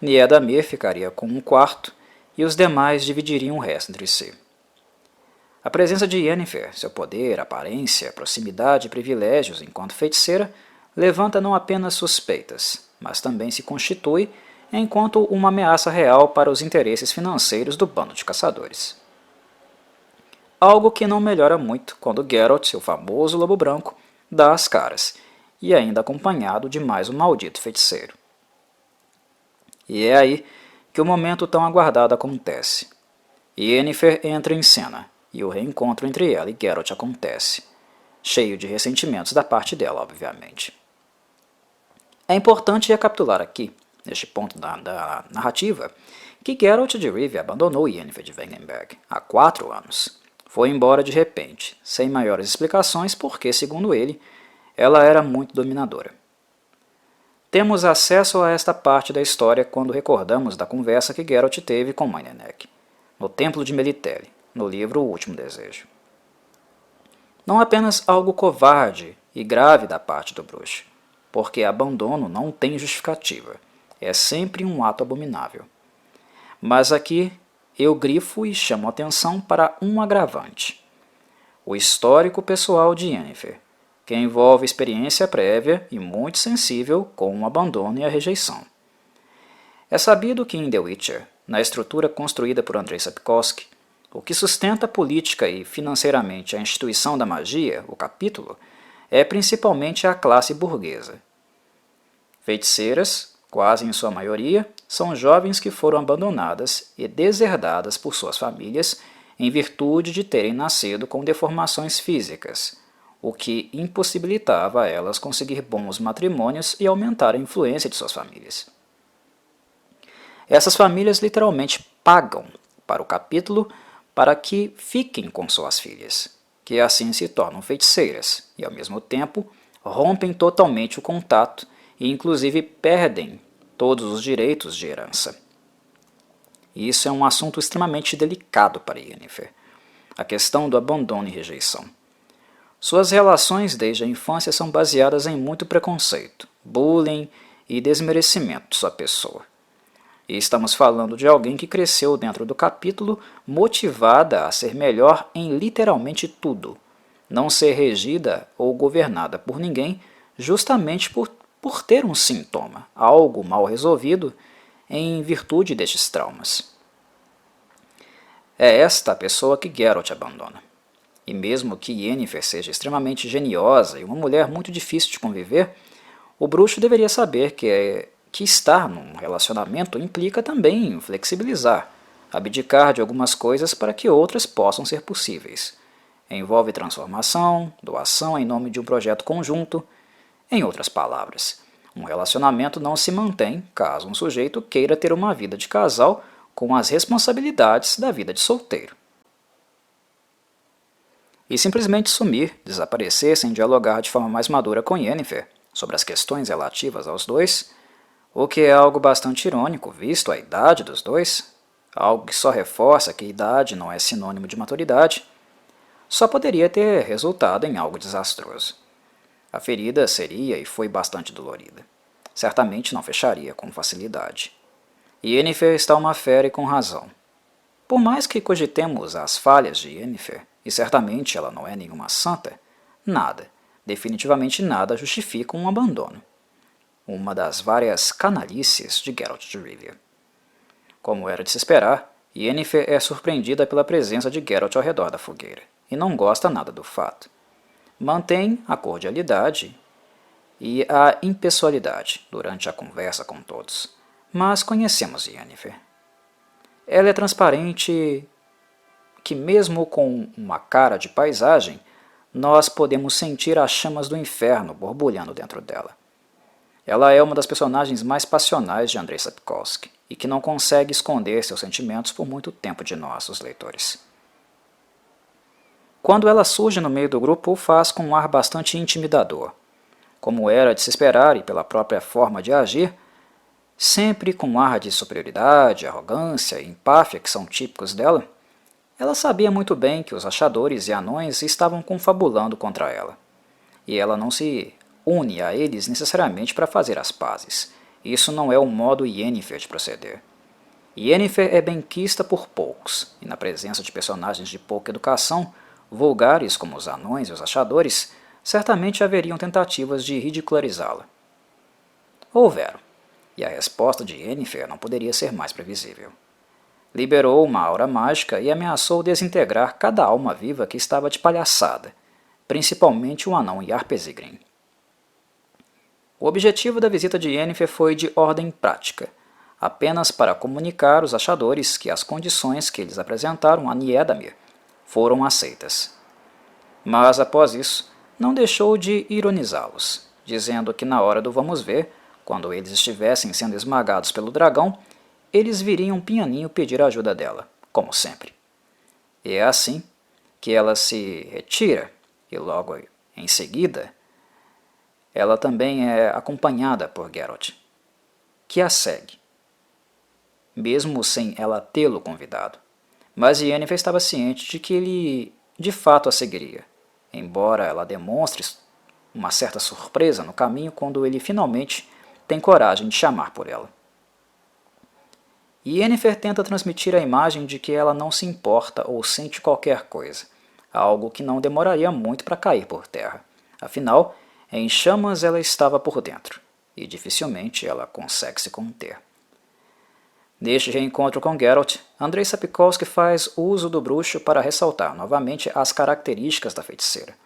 Niedamir ficaria com um quarto e os demais dividiriam o resto entre si. A presença de Yennefer, seu poder, aparência, proximidade e privilégios enquanto feiticeira, levanta não apenas suspeitas, mas também se constitui enquanto uma ameaça real para os interesses financeiros do bando de caçadores. Algo que não melhora muito quando Geralt, seu famoso lobo branco, dá as caras, e ainda acompanhado de mais um maldito feiticeiro. E é aí que o momento tão aguardado acontece. Yennefer entra em cena, e o reencontro entre ela e Geralt acontece, cheio de ressentimentos da parte dela, obviamente. É importante recapitular aqui, neste ponto da narrativa, que Geralt de Rivia abandonou Yennefer de Wengenberg há 4 anos. Foi embora de repente, sem maiores explicações porque, segundo ele, ela era muito dominadora. Temos acesso a esta parte da história quando recordamos da conversa que Geralt teve com Meinenec, no Templo de Melitele, no livro O Último Desejo. Não apenas algo covarde e grave da parte do bruxo, porque abandono não tem justificativa, é sempre um ato abominável. Mas aqui eu grifo e chamo atenção para um agravante: o histórico pessoal de Yennefer, que envolve experiência prévia e muito sensível com o abandono e a rejeição. É sabido que em The Witcher, na estrutura construída por Andrzej Sapkowski, o que sustenta política e financeiramente a instituição da magia, o capítulo, é principalmente a classe burguesa. Feiticeiras, quase em sua maioria, são jovens que foram abandonadas e deserdadas por suas famílias em virtude de terem nascido com deformações físicas, o que impossibilitava a elas conseguir bons matrimônios e aumentar a influência de suas famílias. Essas famílias literalmente pagam para o capítulo para que fiquem com suas filhas, que assim se tornam feiticeiras e, ao mesmo tempo, rompem totalmente o contato e inclusive perdem todos os direitos de herança. Isso é um assunto extremamente delicado para Yennefer, a questão do abandono e rejeição. Suas relações desde a infância são baseadas em muito preconceito, bullying e desmerecimento de sua pessoa. E estamos falando de alguém que cresceu dentro do capítulo motivada a ser melhor em literalmente tudo, não ser regida ou governada por ninguém justamente por ter um sintoma, algo mal resolvido, em virtude destes traumas. É esta a pessoa que Geralt abandona. E mesmo que Yennefer seja extremamente geniosa e uma mulher muito difícil de conviver, o bruxo deveria saber que estar num relacionamento implica também flexibilizar, abdicar de algumas coisas para que outras possam ser possíveis, Envolve transformação, doação em nome de um projeto conjunto. Em outras palavras, um relacionamento não se mantém caso um sujeito queira ter uma vida de casal com as responsabilidades da vida de solteiro. E simplesmente sumir, desaparecer sem dialogar de forma mais madura com Yennefer sobre as questões relativas aos dois, o que é algo bastante irônico, visto a idade dos dois, algo que só reforça que idade não é sinônimo de maturidade, só poderia ter resultado em algo desastroso. A ferida seria e foi bastante dolorida. Certamente não fecharia com facilidade. Yennefer está uma fera e com razão. Por mais que cogitemos as falhas de Yennefer, e certamente ela não é nenhuma santa, nada, definitivamente nada justifica um abandono. Uma das várias canalices de Geralt de Rivia. Como era de se esperar, Yennefer é surpreendida pela presença de Geralt ao redor da fogueira, e não gosta nada do fato. Mantém a cordialidade e a impessoalidade durante a conversa com todos, mas conhecemos Yennefer. Ela é transparente que mesmo com uma cara de paisagem, nós podemos sentir as chamas do inferno borbulhando dentro dela. Ela é uma das personagens mais passionais de Andrei Sapkowski e que não consegue esconder seus sentimentos por muito tempo de nós, os leitores. Quando ela surge no meio do grupo, o faz com um ar bastante intimidador. Como era de se esperar e pela própria forma de agir, sempre com um ar de superioridade, arrogância e empáfia que são típicos dela, ela sabia muito bem que os achadores e anões estavam confabulando contra ela. E ela não se une a eles necessariamente para fazer as pazes. Isso não é o modo Yennefer de proceder. Yennefer é benquista por poucos, e na presença de personagens de pouca educação, vulgares como os anões e os achadores, certamente haveriam tentativas de ridicularizá-la. Houveram, e a resposta de Yennefer não poderia ser mais previsível. Liberou uma aura mágica e ameaçou desintegrar cada alma viva que estava de palhaçada, principalmente o anão Yarpesigrim. O objetivo da visita de Yennefer foi de ordem prática, apenas para comunicar aos achadores que as condições que eles apresentaram a Niédamir foram aceitas. Mas, após isso, não deixou de ironizá-los, dizendo que na hora do vamos ver, quando eles estivessem sendo esmagados pelo dragão, eles viriam pianinho pedir a ajuda dela, como sempre. E é assim que ela se retira e logo em seguida ela também é acompanhada por Geralt, que a segue, mesmo sem ela tê-lo convidado. Mas Yennefer estava ciente de que ele de fato a seguiria, embora ela demonstre uma certa surpresa no caminho quando ele finalmente tem coragem de chamar por ela. Yennefer tenta transmitir a imagem de que ela não se importa ou sente qualquer coisa, algo que não demoraria muito para cair por terra. Afinal, em chamas ela estava por dentro, e dificilmente ela consegue se conter. Neste reencontro com Geralt, Andrei Sapkowski faz uso do bruxo para ressaltar novamente as características da feiticeira.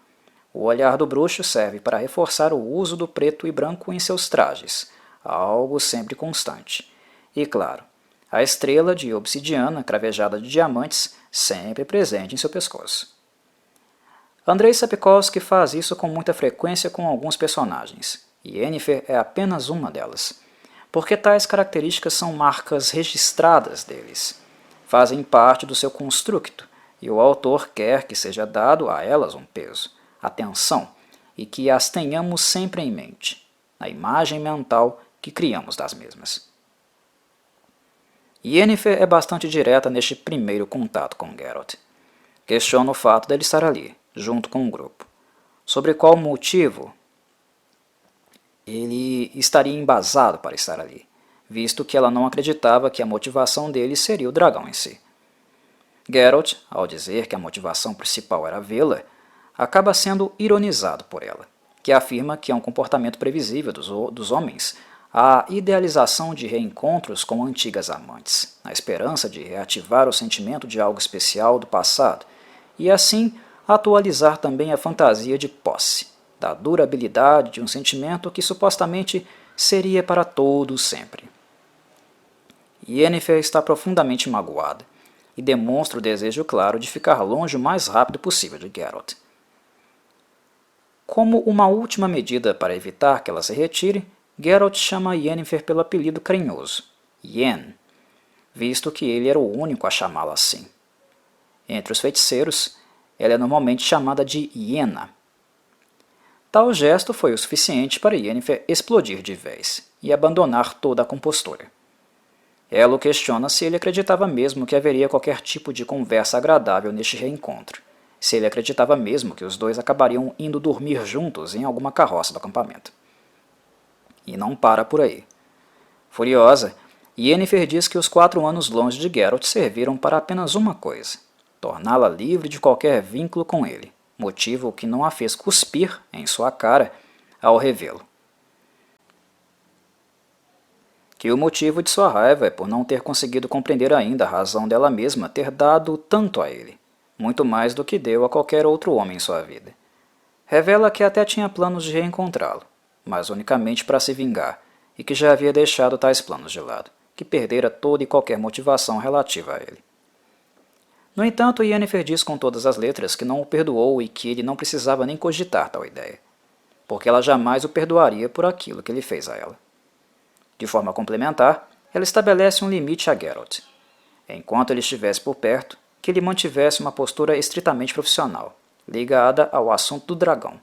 O olhar do bruxo serve para reforçar o uso do preto e branco em seus trajes, algo sempre constante. E claro, a estrela de obsidiana cravejada de diamantes sempre presente em seu pescoço. Andrei Sapkowski faz isso com muita frequência com alguns personagens, e Yennefer é apenas uma delas, porque tais características são marcas registradas deles, fazem parte do seu constructo, e o autor quer que seja dado a elas um peso, atenção, e que as tenhamos sempre em mente, na imagem mental que criamos das mesmas. Yennefer é bastante direta neste primeiro contato com Geralt. Questiona o fato dele estar ali, junto com o grupo. Sobre qual motivo ele estaria embasado para estar ali, visto que ela não acreditava que a motivação dele seria o dragão em si. Geralt, ao dizer que a motivação principal era vê-la, acaba sendo ironizado por ela, que afirma que é um comportamento previsível dos homens a idealização de reencontros com antigas amantes, na esperança de reativar o sentimento de algo especial do passado, e assim atualizar também a fantasia de posse, da durabilidade de um sentimento que supostamente seria para todo sempre. Yennefer está profundamente magoada, e demonstra o desejo claro de ficar longe o mais rápido possível de Geralt. Como uma última medida para evitar que ela se retire, Geralt chama Yennefer pelo apelido carinhoso, Yen, visto que ele era o único a chamá-la assim. Entre os feiticeiros, ela é normalmente chamada de Yenna. Tal gesto foi o suficiente para Yennefer explodir de vez e abandonar toda a compostura. Ela o questiona se ele acreditava mesmo que haveria qualquer tipo de conversa agradável neste reencontro, se ele acreditava mesmo que os dois acabariam indo dormir juntos em alguma carroça do acampamento. E não para por aí. Furiosa, Yennefer diz que os 4 anos longe de Geralt serviram para apenas uma coisa: torná-la livre de qualquer vínculo com ele, motivo que não a fez cuspir em sua cara ao revê-lo. Que o motivo de sua raiva é por não ter conseguido compreender ainda a razão dela mesma ter dado tanto a ele, muito mais do que deu a qualquer outro homem em sua vida. Revela que até tinha planos de reencontrá-lo, mas unicamente para se vingar, e que já havia deixado tais planos de lado, que perdera toda e qualquer motivação relativa a ele. No entanto, Yennefer diz com todas as letras que não o perdoou e que ele não precisava nem cogitar tal ideia, porque ela jamais o perdoaria por aquilo que ele fez a ela. De forma complementar, ela estabelece um limite a Geralt. Enquanto ele estivesse por perto, que ele mantivesse uma postura estritamente profissional, ligada ao assunto do dragão.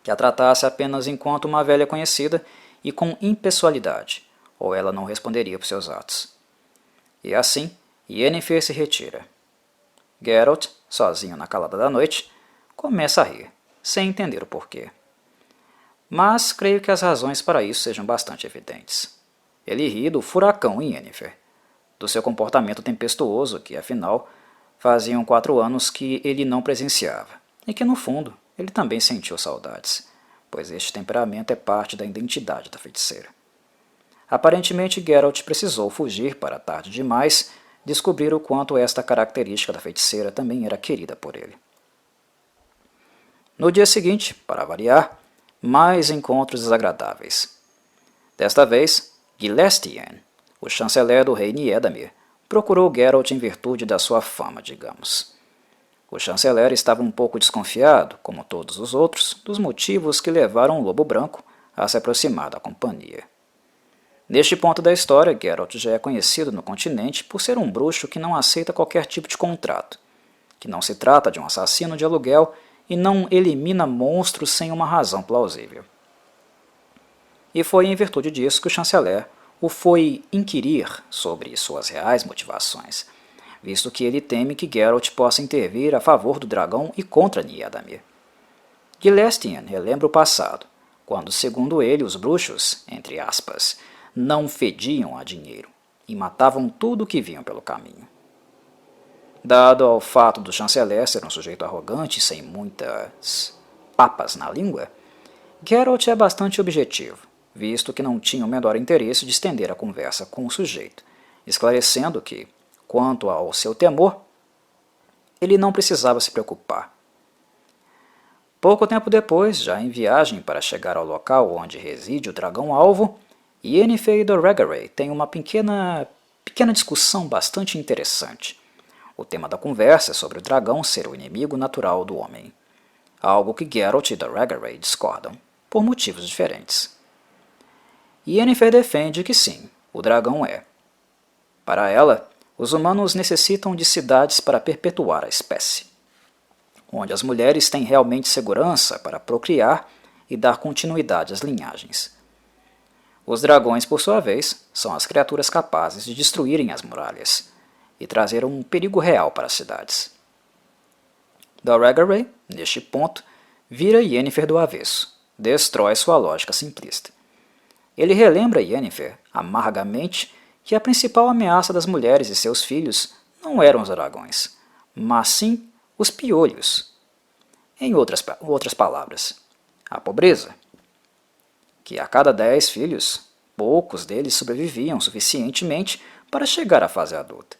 Que a tratasse apenas enquanto uma velha conhecida e com impessoalidade, ou ela não responderia por seus atos. E assim, Yennefer se retira. Geralt, sozinho na calada da noite, começa a rir, sem entender o porquê. Mas creio que as razões para isso sejam bastante evidentes. Ele ri do furacão em Yennefer, do seu comportamento tempestuoso que, afinal, faziam 4 anos que ele não presenciava, e que, no fundo, ele também sentiu saudades, pois este temperamento é parte da identidade da feiticeira. Aparentemente, Geralt precisou fugir para tarde demais descobrir o quanto esta característica da feiticeira também era querida por ele. No dia seguinte, para variar, mais encontros desagradáveis. Desta vez, Gilestian, o chanceler do rei Niédamir, procurou Geralt em virtude da sua fama, digamos. O chanceler estava um pouco desconfiado, como todos os outros, dos motivos que levaram o Lobo Branco a se aproximar da companhia. Neste ponto da história, Geralt já é conhecido no continente por ser um bruxo que não aceita qualquer tipo de contrato, que não se trata de um assassino de aluguel e não elimina monstros sem uma razão plausível. E foi em virtude disso que o chanceler o foi inquirir sobre suas reais motivações, visto que ele teme que Geralt possa intervir a favor do dragão e contra Niédamir. Gilestian relembra o passado, quando, segundo ele, os bruxos, entre aspas, não fediam a dinheiro e matavam tudo o que vinham pelo caminho. Dado ao fato do chanceler ser um sujeito arrogante sem muitas papas na língua, Geralt é bastante objetivo, visto que não tinha o menor interesse de estender a conversa com o sujeito, esclarecendo que, quanto ao seu temor, ele não precisava se preocupar. Pouco tempo depois, já em viagem para chegar ao local onde reside o dragão-alvo, Yennefer e Doregaray têm uma pequena discussão bastante interessante. O tema da conversa é sobre o dragão ser o inimigo natural do homem, algo que Geralt e Doregaray discordam, por motivos diferentes. Yennefer defende que sim, o dragão é. Para ela, os humanos necessitam de cidades para perpetuar a espécie, onde as mulheres têm realmente segurança para procriar e dar continuidade às linhagens. Os dragões, por sua vez, são as criaturas capazes de destruírem as muralhas e trazer um perigo real para as cidades. Doregaray, neste ponto, vira Yennefer do avesso, destrói sua lógica simplista. Ele relembra Yennefer, amargamente, que a principal ameaça das mulheres e seus filhos não eram os dragões, mas sim os piolhos. Em outras palavras, a pobreza. Que a cada 10 filhos, poucos deles sobreviviam suficientemente para chegar à fase adulta.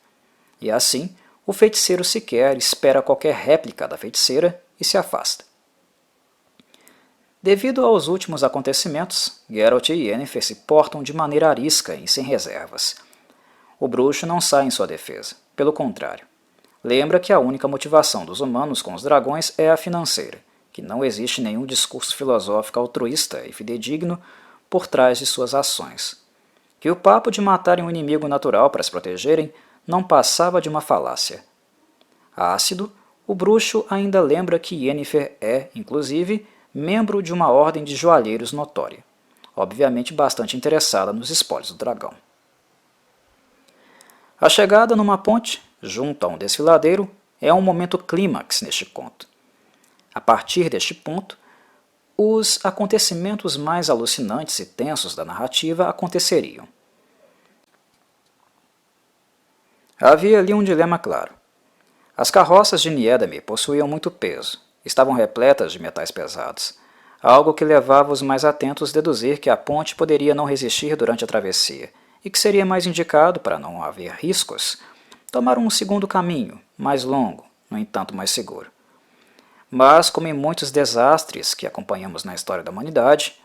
E assim, o feiticeiro sequer espera qualquer réplica da feiticeira e se afasta. Devido aos últimos acontecimentos, Geralt e Yennefer se portam de maneira arisca e sem reservas. O bruxo não sai em sua defesa, Pelo contrário, lembra que a única motivação dos humanos com os dragões é a financeira, que não existe nenhum discurso filosófico altruísta e fidedigno por trás de suas ações, que o papo de matarem um inimigo natural para se protegerem não passava de uma falácia. Ácido, o bruxo ainda lembra que Yennefer é, inclusive, membro de uma ordem de joalheiros notória, obviamente bastante interessada nos espólios do dragão. A chegada numa ponte, junto a um desfiladeiro, é um momento clímax neste conto. A partir deste ponto, os acontecimentos mais alucinantes e tensos da narrativa aconteceriam. Havia ali um dilema claro. As carroças de Niédamir possuíam muito peso, estavam repletas de metais pesados, algo que levava os mais atentos a deduzir que a ponte poderia não resistir durante a travessia, e que seria mais indicado, para não haver riscos, tomar um segundo caminho, mais longo, no entanto mais seguro. Mas, como em muitos desastres que acompanhamos na história da humanidade,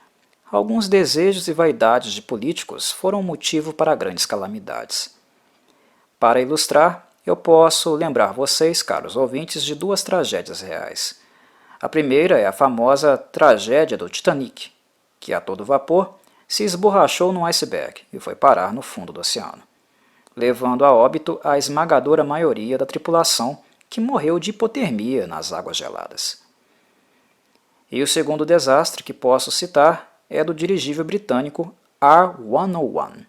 alguns desejos e vaidades de políticos foram motivo para grandes calamidades. Para ilustrar, eu posso lembrar vocês, caros ouvintes, de duas tragédias reais. A primeira é a famosa tragédia do Titanic, que a todo vapor se esborrachou num iceberg e foi parar no fundo do oceano, levando a óbito a esmagadora maioria da tripulação, que morreu de hipotermia nas águas geladas. E o segundo desastre que posso citar é do dirigível britânico R-101,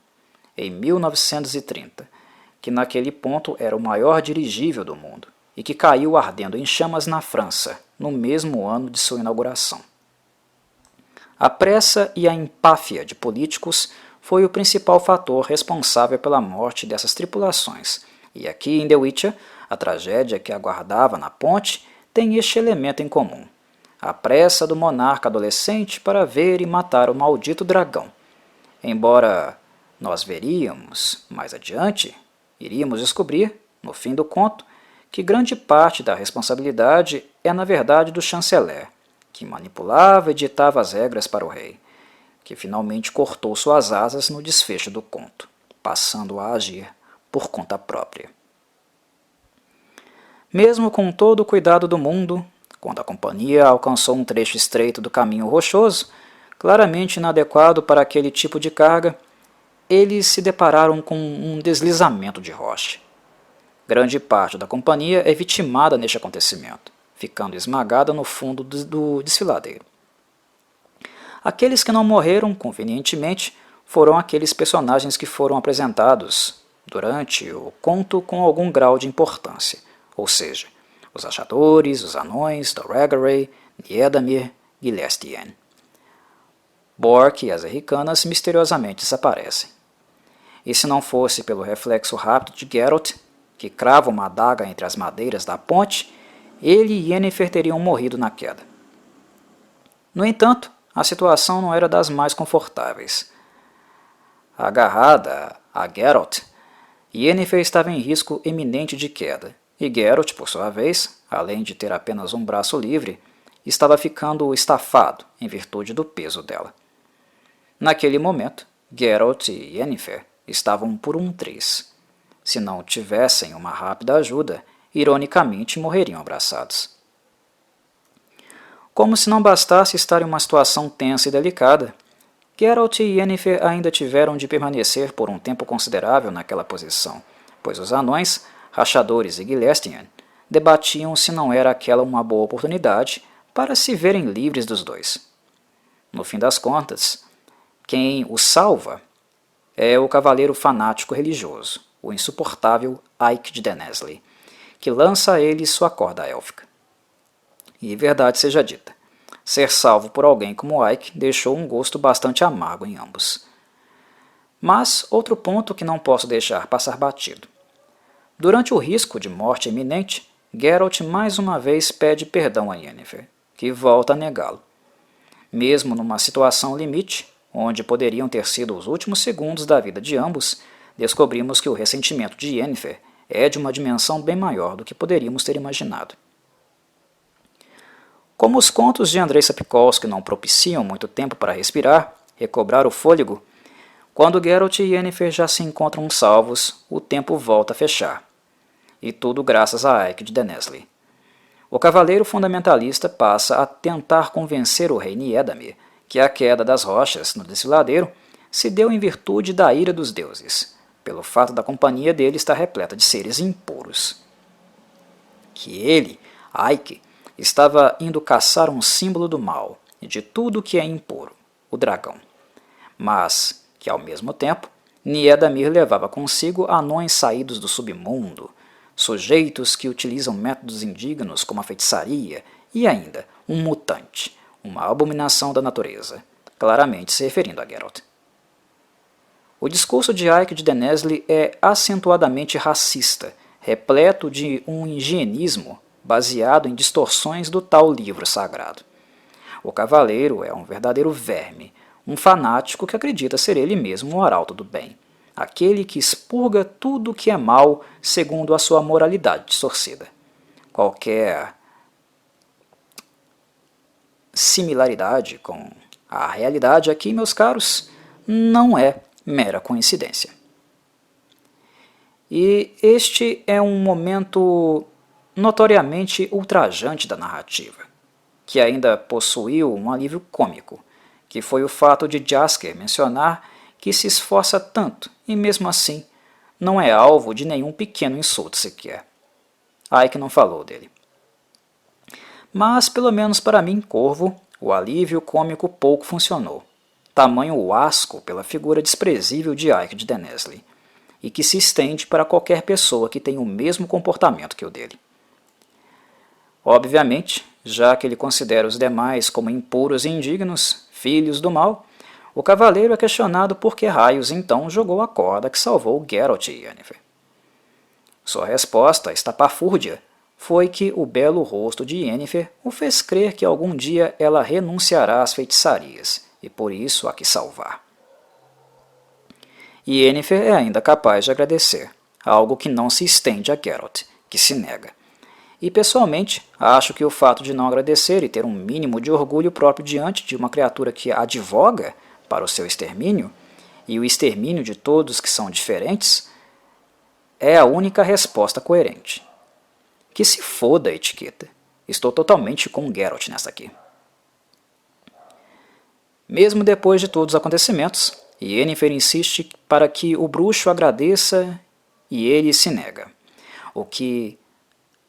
em 1930, que naquele ponto era o maior dirigível do mundo e que caiu ardendo em chamas na França, no mesmo ano de sua inauguração. A pressa e a empáfia de políticos foi o principal fator responsável pela morte dessas tripulações, e aqui em The Witcher, a tragédia que aguardava na ponte tem este elemento em comum: a pressa do monarca adolescente para ver e matar o maldito dragão. Embora nós veríamos, mais adiante, iríamos descobrir, no fim do conto, que grande parte da responsabilidade é na verdade do chanceler, que manipulava e ditava as regras para o rei, que finalmente cortou suas asas no desfecho do conto, passando a agir por conta própria. Mesmo com todo o cuidado do mundo, quando a companhia alcançou um trecho estreito do caminho rochoso, claramente inadequado para aquele tipo de carga, eles se depararam com um deslizamento de rocha. Grande parte da companhia é vitimada neste acontecimento, ficando esmagada no fundo do desfiladeiro. Aqueles que não morreram, convenientemente, foram aqueles personagens que foram apresentados durante o conto com algum grau de importância, ou seja, os achadores, os anões, Doregaray, Niédamir, Gilestienne. Bork e as Erricanas misteriosamente desaparecem. E se não fosse pelo reflexo rápido de Geralt, que crava uma adaga entre as madeiras da ponte, ele e Yennefer teriam morrido na queda. No entanto, a situação não era das mais confortáveis. Agarrada a Geralt, Yennefer estava em risco iminente de queda, e Geralt, por sua vez, além de ter apenas um braço livre, estava ficando estafado em virtude do peso dela. Naquele momento, Geralt e Yennefer estavam por um triz. Se não tivessem uma rápida ajuda, ironicamente morreriam abraçados. Como se não bastasse estar em uma situação tensa e delicada, Geralt e Yennefer ainda tiveram de permanecer por um tempo considerável naquela posição, pois os anões, Rachadores e Gilestienne debatiam se não era aquela uma boa oportunidade para se verem livres dos dois. No fim das contas, quem o salva é o cavaleiro fanático religioso, o insuportável Ike de Dennesley, que lança a ele sua corda élfica. E verdade seja dita, ser salvo por alguém como Ike deixou um gosto bastante amargo em ambos. Mas outro ponto que não posso deixar passar batido. Durante o risco de morte iminente, Geralt mais uma vez pede perdão a Yennefer, que volta a negá-lo. Mesmo numa situação limite, onde poderiam ter sido os últimos segundos da vida de ambos, descobrimos que o ressentimento de Yennefer é de uma dimensão bem maior do que poderíamos ter imaginado. Como os contos de Andrei Sapkowski não propiciam muito tempo para respirar, recobrar o fôlego, quando Geralt e Yennefer já se encontram salvos, o tempo volta a fechar. e tudo graças a Ike de Dennesley. O cavaleiro fundamentalista passa a tentar convencer o rei Niédamir que a queda das rochas no desfiladeiro se deu em virtude da ira dos deuses, pelo fato da companhia dele estar repleta de seres impuros. Que ele, Ike, estava indo caçar um símbolo do mal e de tudo que é impuro, o dragão. Mas que, ao mesmo tempo, Niédamir levava consigo anões saídos do submundo, sujeitos que utilizam métodos indignos como a feitiçaria e ainda um mutante, uma abominação da natureza, claramente se referindo a Geralt. O discurso de Ike de Dennesley é acentuadamente racista, repleto de um higienismo baseado em distorções do tal livro sagrado. O cavaleiro é um verdadeiro verme, um fanático que acredita ser ele mesmo o arauto do bem, aquele que expurga tudo que é mal segundo a sua moralidade distorcida. Qualquer similaridade com a realidade aqui, meus caros, não é mera coincidência. E este é um momento notoriamente ultrajante da narrativa, que ainda possuiu um alívio cômico, que foi o fato de Jaskier mencionar que se esforça tanto e mesmo assim não é alvo de nenhum pequeno insulto sequer. Ike não falou dele. Mas, pelo menos para mim, Corvo, o alívio cômico pouco funcionou. Tamanho o asco pela figura desprezível de Ike de Dennesley, e que se estende para qualquer pessoa que tenha o mesmo comportamento que o dele. Obviamente, já que ele considera os demais como impuros e indignos, filhos do mal, o cavaleiro é questionado por que raios então jogou a corda que salvou Geralt e Yennefer. Sua resposta, estapafúrdia, foi que o belo rosto de Yennefer o fez crer que algum dia ela renunciará às feitiçarias, e por isso a quis salvar. Yennefer é ainda capaz de agradecer, algo que não se estende a Geralt, que se nega. E pessoalmente, acho que o fato de não agradecer e ter um mínimo de orgulho próprio diante de uma criatura que advoga para o seu extermínio, e o extermínio de todos que são diferentes, é a única resposta coerente. Que se foda a etiqueta. Estou totalmente com Geralt nessa aqui. Mesmo depois de todos os acontecimentos, Yennefer insiste para que o bruxo agradeça e ele se nega, o que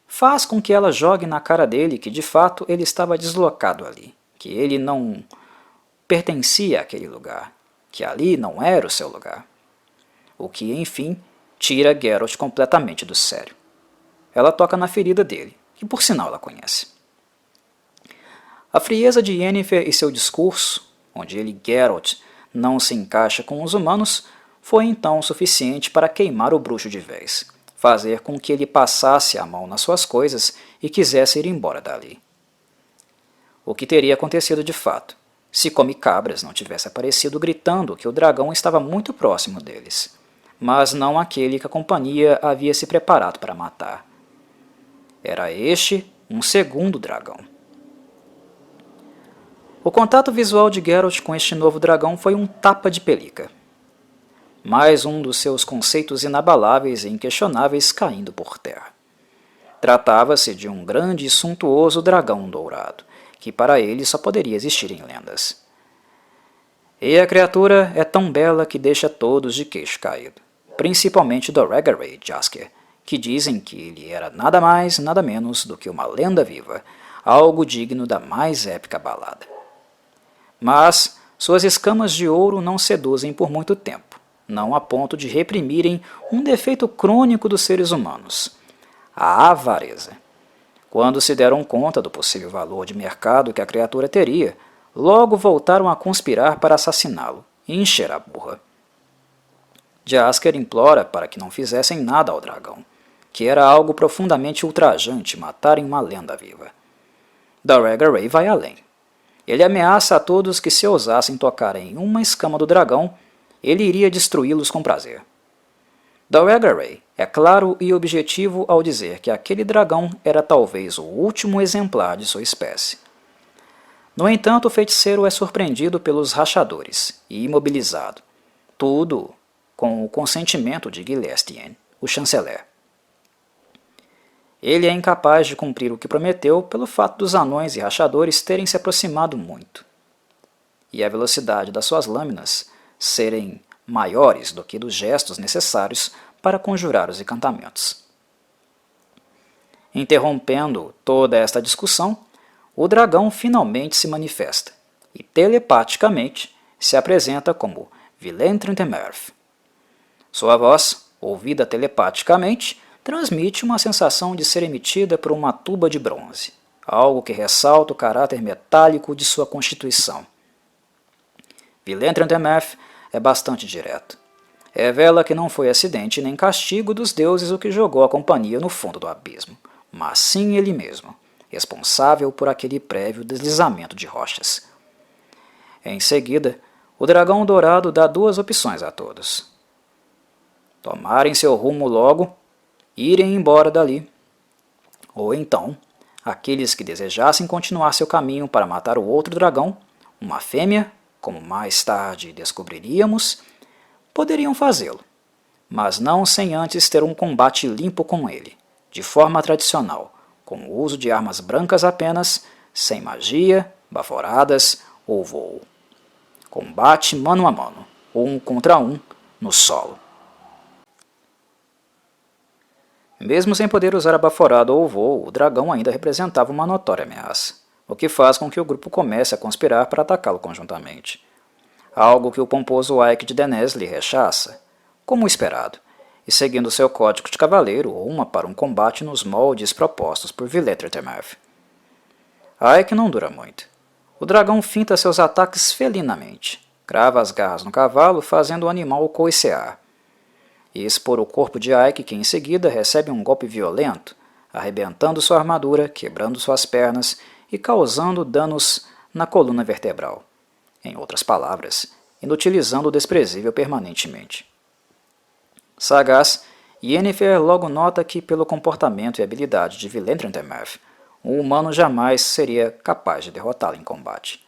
faz com que ela jogue na cara dele que de fato ele estava deslocado ali, que ele não pertencia àquele lugar, que ali não era o seu lugar, o que enfim tira Geralt completamente do sério. Ela toca na ferida dele, que por sinal ela conhece. A frieza de Yennefer e seu discurso, onde ele, Geralt, não se encaixa com os humanos, foi então suficiente para queimar o bruxo de vez, fazer com que ele passasse a mão nas suas coisas e quisesse ir embora dali. O que teria acontecido de fato, se Come Cabras não tivesse aparecido gritando que o dragão estava muito próximo deles, mas não aquele que a companhia havia se preparado para matar. Era este um segundo dragão. O contato visual de Geralt com este novo dragão foi um tapa de pelica. Mais um dos seus conceitos inabaláveis e inquestionáveis caindo por terra. Tratava-se de um grande e suntuoso dragão dourado, que para ele só poderia existir em lendas. E a criatura é tão bela que deixa todos de queixo caído, principalmente Dorigery Jaskier, que dizem que ele era nada mais, nada menos do que uma lenda viva, algo digno da mais épica balada. Mas suas escamas de ouro não seduzem por muito tempo, não a ponto de reprimirem um defeito crônico dos seres humanos, a avareza. Quando se deram conta do possível valor de mercado que a criatura teria, logo voltaram a conspirar para assassiná-lo e encher a burra. Jaskier implora para que não fizessem nada ao dragão, que era algo profundamente ultrajante matarem uma lenda viva. Dorigery vai além. Ele ameaça a todos que se ousassem tocar em uma escama do dragão, ele iria destruí-los com prazer. Dorigery é claro e objetivo ao dizer que aquele dragão era talvez o último exemplar de sua espécie. No entanto, o feiticeiro é surpreendido pelos rachadores e imobilizado, tudo com o consentimento de Gilestienne, o chanceler. Ele é incapaz de cumprir o que prometeu pelo fato dos anões e rachadores terem se aproximado muito, e a velocidade das suas lâminas serem maiores do que dos gestos necessários para conjurar os encantamentos. Interrompendo toda esta discussão, o dragão finalmente se manifesta e telepaticamente se apresenta como Villain-Trentemerve. Sua voz, ouvida telepaticamente, transmite uma sensação de ser emitida por uma tuba de bronze, algo que ressalta o caráter metálico de sua constituição. Villain-Trentemerve é bastante direto. Revela que não foi acidente nem castigo dos deuses o que jogou a companhia no fundo do abismo, mas sim ele mesmo, responsável por aquele prévio deslizamento de rochas. Em seguida, o dragão dourado dá duas opções a todos: tomarem seu rumo logo, irem embora dali, ou então, aqueles que desejassem continuar seu caminho para matar o outro dragão, uma fêmea, como mais tarde descobriríamos, poderiam fazê-lo, mas não sem antes ter um combate limpo com ele, de forma tradicional, com o uso de armas brancas apenas, sem magia, baforadas ou voo. Combate mano a mano, um contra um, no solo. Mesmo sem poder usar a baforada ou voo, o dragão ainda representava uma notória ameaça, o que faz com que o grupo comece a conspirar para atacá-lo conjuntamente. Algo que o pomposo Ike de Denezli rechaça, como esperado, e seguindo seu código de cavaleiro, uma para um combate nos moldes propostos por Villain-Trentemerve. Ike não dura muito. O dragão finta seus ataques felinamente, crava as garras no cavalo, fazendo o animal coicear, e expor o corpo de Ike, que em seguida recebe um golpe violento, arrebentando sua armadura, quebrando suas pernas e causando danos na coluna vertebral. Em outras palavras, inutilizando o desprezível permanentemente. Sagaz, Yennefer logo nota que, pelo comportamento e habilidade de Villain-Trentemerve, um humano jamais seria capaz de derrotá-lo em combate.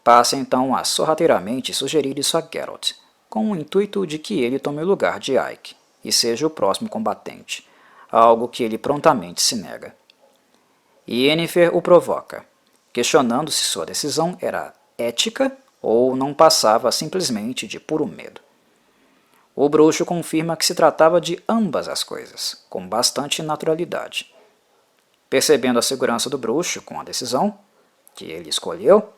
Passa então a sorrateiramente sugerir isso a Geralt, com o intuito de que ele tome o lugar de Ike e seja o próximo combatente, algo que ele prontamente se nega. Yennefer o provoca, questionando se sua decisão era ética ou não passava simplesmente de puro medo. O bruxo confirma que se tratava de ambas as coisas, com bastante naturalidade. Percebendo a segurança do bruxo com a decisão que ele escolheu,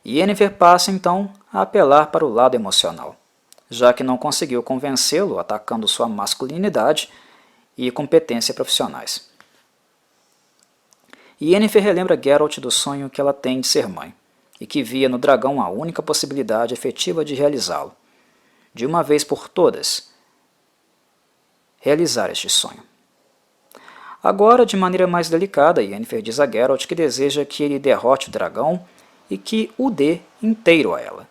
Yennefer passa então a apelar para o lado emocional, já que não conseguiu convencê-lo atacando sua masculinidade e competência profissionais. Yennefer relembra Geralt do sonho que ela tem de ser mãe, e que via no dragão a única possibilidade efetiva de realizá-lo, de uma vez por todas, realizar este sonho. Agora, de maneira mais delicada, Yennefer diz a Geralt que deseja que ele derrote o dragão e que o dê inteiro a ela,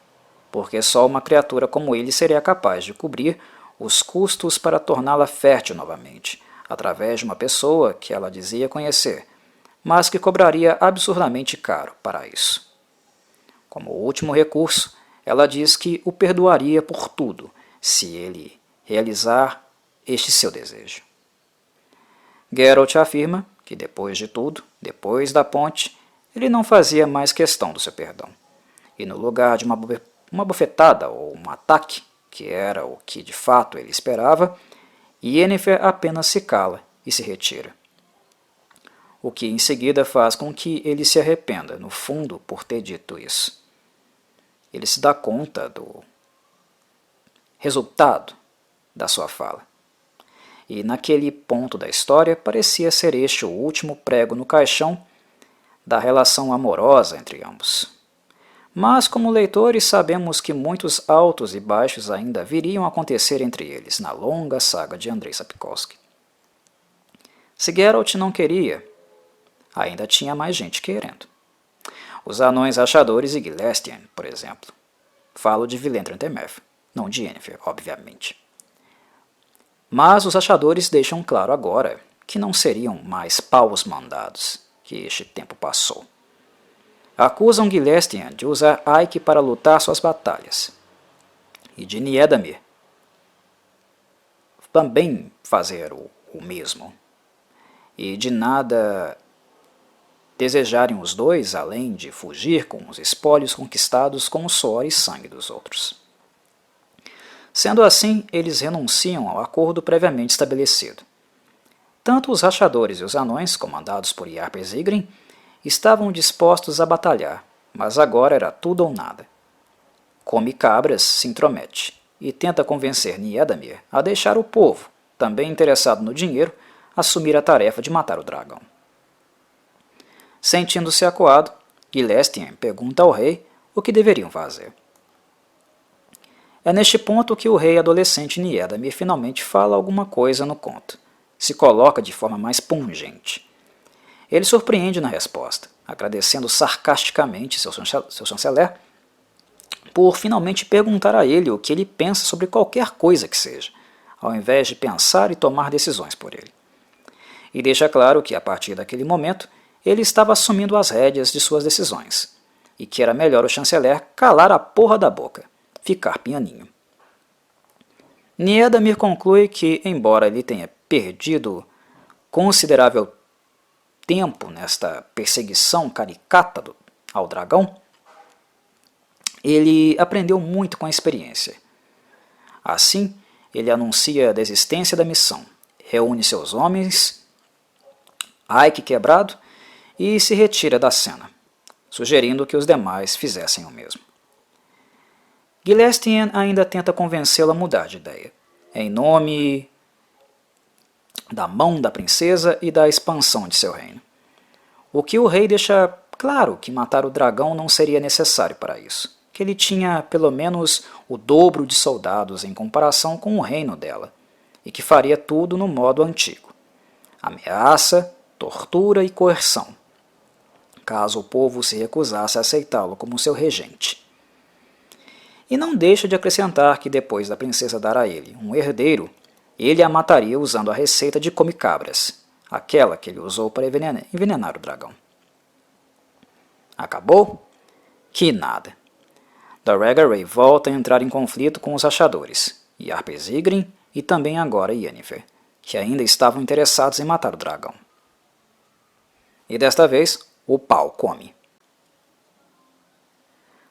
porque só uma criatura como ele seria capaz de cobrir os custos para torná-la fértil novamente, através de uma pessoa que ela dizia conhecer, mas que cobraria absurdamente caro para isso. Como último recurso, ela diz que o perdoaria por tudo se ele realizar este seu desejo. Geralt afirma que, depois de tudo, depois da ponte, ele não fazia mais questão do seu perdão, e no lugar de uma bofetada ou um ataque, que era o que de fato ele esperava, Yennefer apenas se cala e se retira. O que em seguida faz com que ele se arrependa, no fundo, por ter dito isso. Ele se dá conta do resultado da sua fala. E naquele ponto da história parecia ser este o último prego no caixão da relação amorosa entre ambos. Mas, como leitores, sabemos que muitos altos e baixos ainda viriam a acontecer entre eles na longa saga de Andrei Sapkowski. Se Geralt não queria, ainda tinha mais gente querendo. Os anões rachadores e Gilestian, por exemplo. Falo de Villain-Trentemerve, não de Yennefer, obviamente. Mas os rachadores deixam claro agora que não seriam mais paus mandados, que este tempo passou. Acusam Gilestian de usar Ike para lutar suas batalhas, e de Niedamir também fazer o mesmo. e de nada desejarem os dois, além de fugir com os espólios conquistados com o suor e sangue dos outros. Sendo assim, eles renunciam ao acordo previamente estabelecido. Tanto os rachadores e os anões, comandados por Iarpes Igrin, estavam dispostos a batalhar, mas agora era tudo ou nada. Come Cabras se intromete e tenta convencer Niédamir a deixar o povo, também interessado no dinheiro, assumir a tarefa de matar o dragão. Sentindo-se acuado, Gilestien pergunta ao rei o que deveriam fazer. É neste ponto que o rei adolescente Niédamir finalmente fala alguma coisa no conto. Se coloca de forma mais pungente. Ele surpreende na resposta, agradecendo sarcasticamente seu chanceler por finalmente perguntar a ele o que ele pensa sobre qualquer coisa que seja, ao invés de pensar e tomar decisões por ele. E deixa claro que, a partir daquele momento, ele estava assumindo as rédeas de suas decisões, e que era melhor o chanceler calar a porra da boca, ficar pianinho. Niédamir conclui que, embora ele tenha perdido considerável tempo nesta perseguição caricata ao dragão, ele aprendeu muito com a experiência. Assim, ele anuncia a desistência da missão, reúne seus homens, Ike quebrado, e se retira da cena, sugerindo que os demais fizessem o mesmo. Gilestien ainda tenta convencê-lo a mudar de ideia, em nome da mão da princesa e da expansão de seu reino. O que o rei deixa claro que matar o dragão não seria necessário para isso, que ele tinha pelo menos o dobro de soldados em comparação com o reino dela, e que faria tudo no modo antigo: ameaça, tortura e coerção, caso o povo se recusasse a aceitá-lo como seu regente. E não deixa de acrescentar que depois da princesa dar a ele um herdeiro, ele a mataria usando a receita de Come Cabras, aquela que ele usou para envenenar o dragão. Acabou? Que nada. Doregaray volta a entrar em conflito com os rachadores, Iarpes Igrin e também agora Yennefer, que ainda estavam interessados em matar o dragão. E desta vez, o pau come.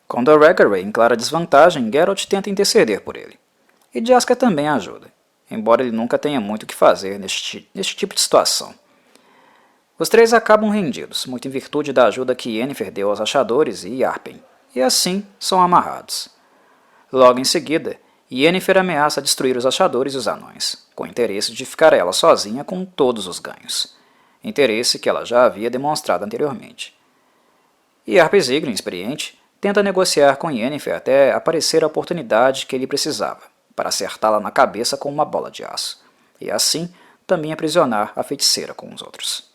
Com Doregaray em clara desvantagem, Geralt tenta interceder por ele. E Jaskier também ajuda, embora ele nunca tenha muito o que fazer neste tipo de situação. Os três acabam rendidos, muito em virtude da ajuda que Yennefer deu aos rachadores e Yarpen, e assim são amarrados. Logo em seguida, Yennefer ameaça destruir os rachadores e os anões, com o interesse de ficar ela sozinha com todos os ganhos, interesse que ela já havia demonstrado anteriormente. E Iarpes Igrin, experiente, tenta negociar com Yennefer até aparecer a oportunidade que ele precisava, para acertá-la na cabeça com uma bola de aço, e assim também aprisionar a feiticeira com os outros.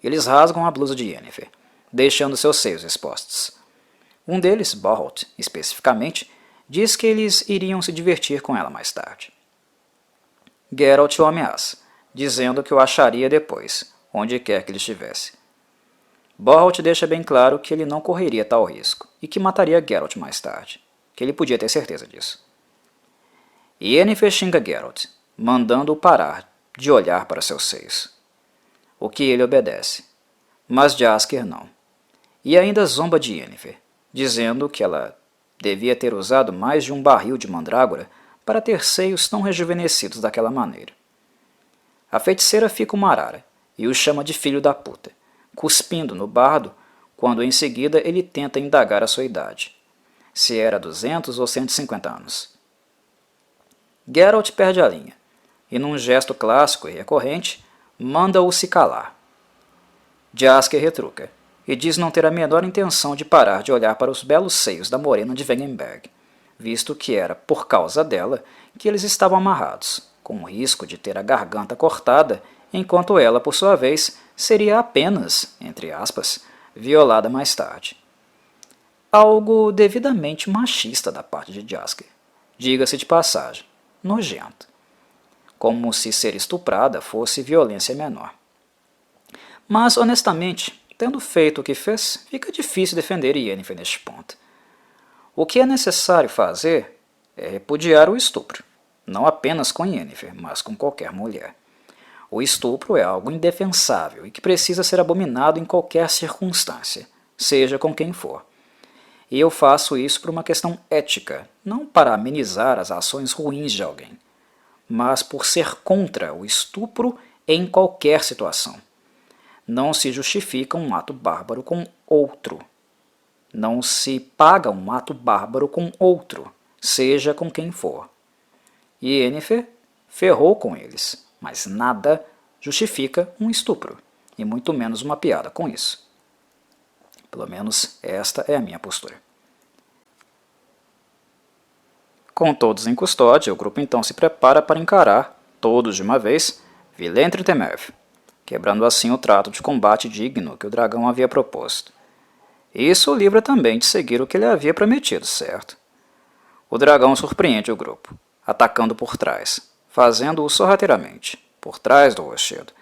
Eles rasgam a blusa de Yennefer, deixando seus seios expostos. Um deles, Borholt, especificamente, diz que eles iriam se divertir com ela mais tarde. Geralt o ameaça, dizendo que o acharia depois, onde quer que ele estivesse. Borholt deixa bem claro que ele não correria tal risco, e que mataria Geralt mais tarde, que ele podia ter certeza disso. Yennefer xinga Geralt, mandando-o parar de olhar para seus seios. O que ele obedece, mas Jaskier não. E ainda zomba de Yennefer, dizendo que ela devia ter usado mais de um barril de mandrágora para ter seios tão rejuvenescidos daquela maneira. A feiticeira fica uma arara e o chama de filho da puta, cuspindo no bardo quando em seguida ele tenta indagar a sua idade, se era 200 ou 150 anos. Geralt perde a linha e, num gesto clássico e recorrente, manda-o se calar. Jaskier retruca e diz não ter a menor intenção de parar de olhar para os belos seios da morena de Wengenberg, visto que era por causa dela que eles estavam amarrados, com o risco de ter a garganta cortada, enquanto ela, por sua vez, seria apenas, entre aspas, violada mais tarde. Algo devidamente machista da parte de Jaskier, diga-se de passagem, nojento. Como se ser estuprada fosse violência menor. Mas, honestamente, tendo feito o que fez, fica difícil defender Yennefer neste ponto. O que é necessário fazer é repudiar o estupro, não apenas com Yennefer, mas com qualquer mulher. O estupro é algo indefensável e que precisa ser abominado em qualquer circunstância, seja com quem for. E eu faço isso por uma questão ética, não para amenizar as ações ruins de alguém, mas por ser contra o estupro em qualquer situação. Não se justifica um ato bárbaro com outro. Não se paga um ato bárbaro com outro, seja com quem for. E Yennefer ferrou com eles, mas nada justifica um estupro, e muito menos uma piada com isso. Pelo menos esta é a minha postura. Com todos em custódia, o grupo então se prepara para encarar, todos de uma vez, Villain Temerve, quebrando assim o trato de combate digno que o dragão havia proposto. Isso o livra também de seguir o que ele havia prometido, certo? O dragão surpreende o grupo, atacando por trás, fazendo-o sorrateiramente, por trás do rochedo,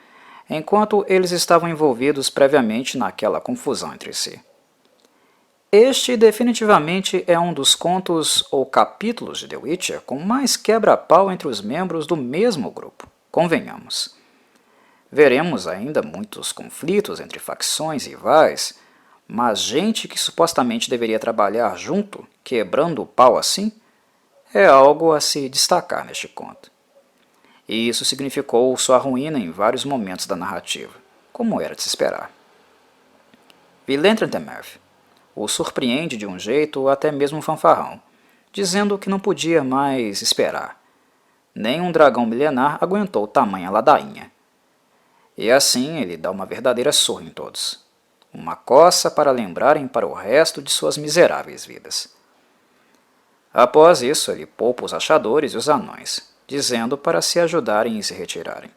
enquanto eles estavam envolvidos previamente naquela confusão entre si. Este definitivamente é um dos contos ou capítulos de The Witcher com mais quebra-pau entre os membros do mesmo grupo, convenhamos. Veremos ainda muitos conflitos entre facções rivais, mas gente que supostamente deveria trabalhar junto, quebrando o pau assim, é algo a se destacar neste conto. E isso significou sua ruína em vários momentos da narrativa, como era de se esperar. Villain Temerve o surpreende de um jeito até mesmo fanfarrão, dizendo que não podia mais esperar. Nem um dragão milenar aguentou tamanha ladainha. E assim ele dá uma verdadeira surra em todos. Uma coça para lembrarem para o resto de suas miseráveis vidas. Após isso, ele poupa os achadores e os anões, dizendo para se ajudarem e se retirarem.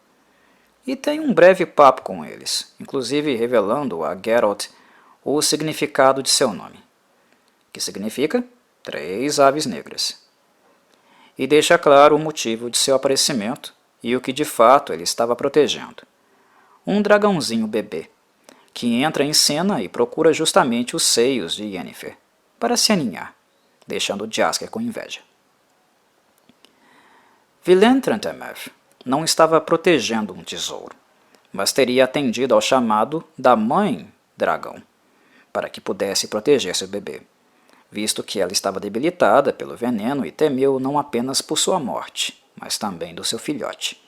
E tem um breve papo com eles, inclusive revelando a Geralt o significado de seu nome, que significa 3 aves negras. E deixa claro o motivo de seu aparecimento e o que de fato ele estava protegendo. Um dragãozinho bebê, que entra em cena e procura justamente os seios de Yennefer, para se aninhar, deixando Jaskier com inveja. Villain Temerve não estava protegendo um tesouro, mas teria atendido ao chamado da mãe dragão, para que pudesse proteger seu bebê, visto que ela estava debilitada pelo veneno e temeu não apenas por sua morte, mas também do seu filhote.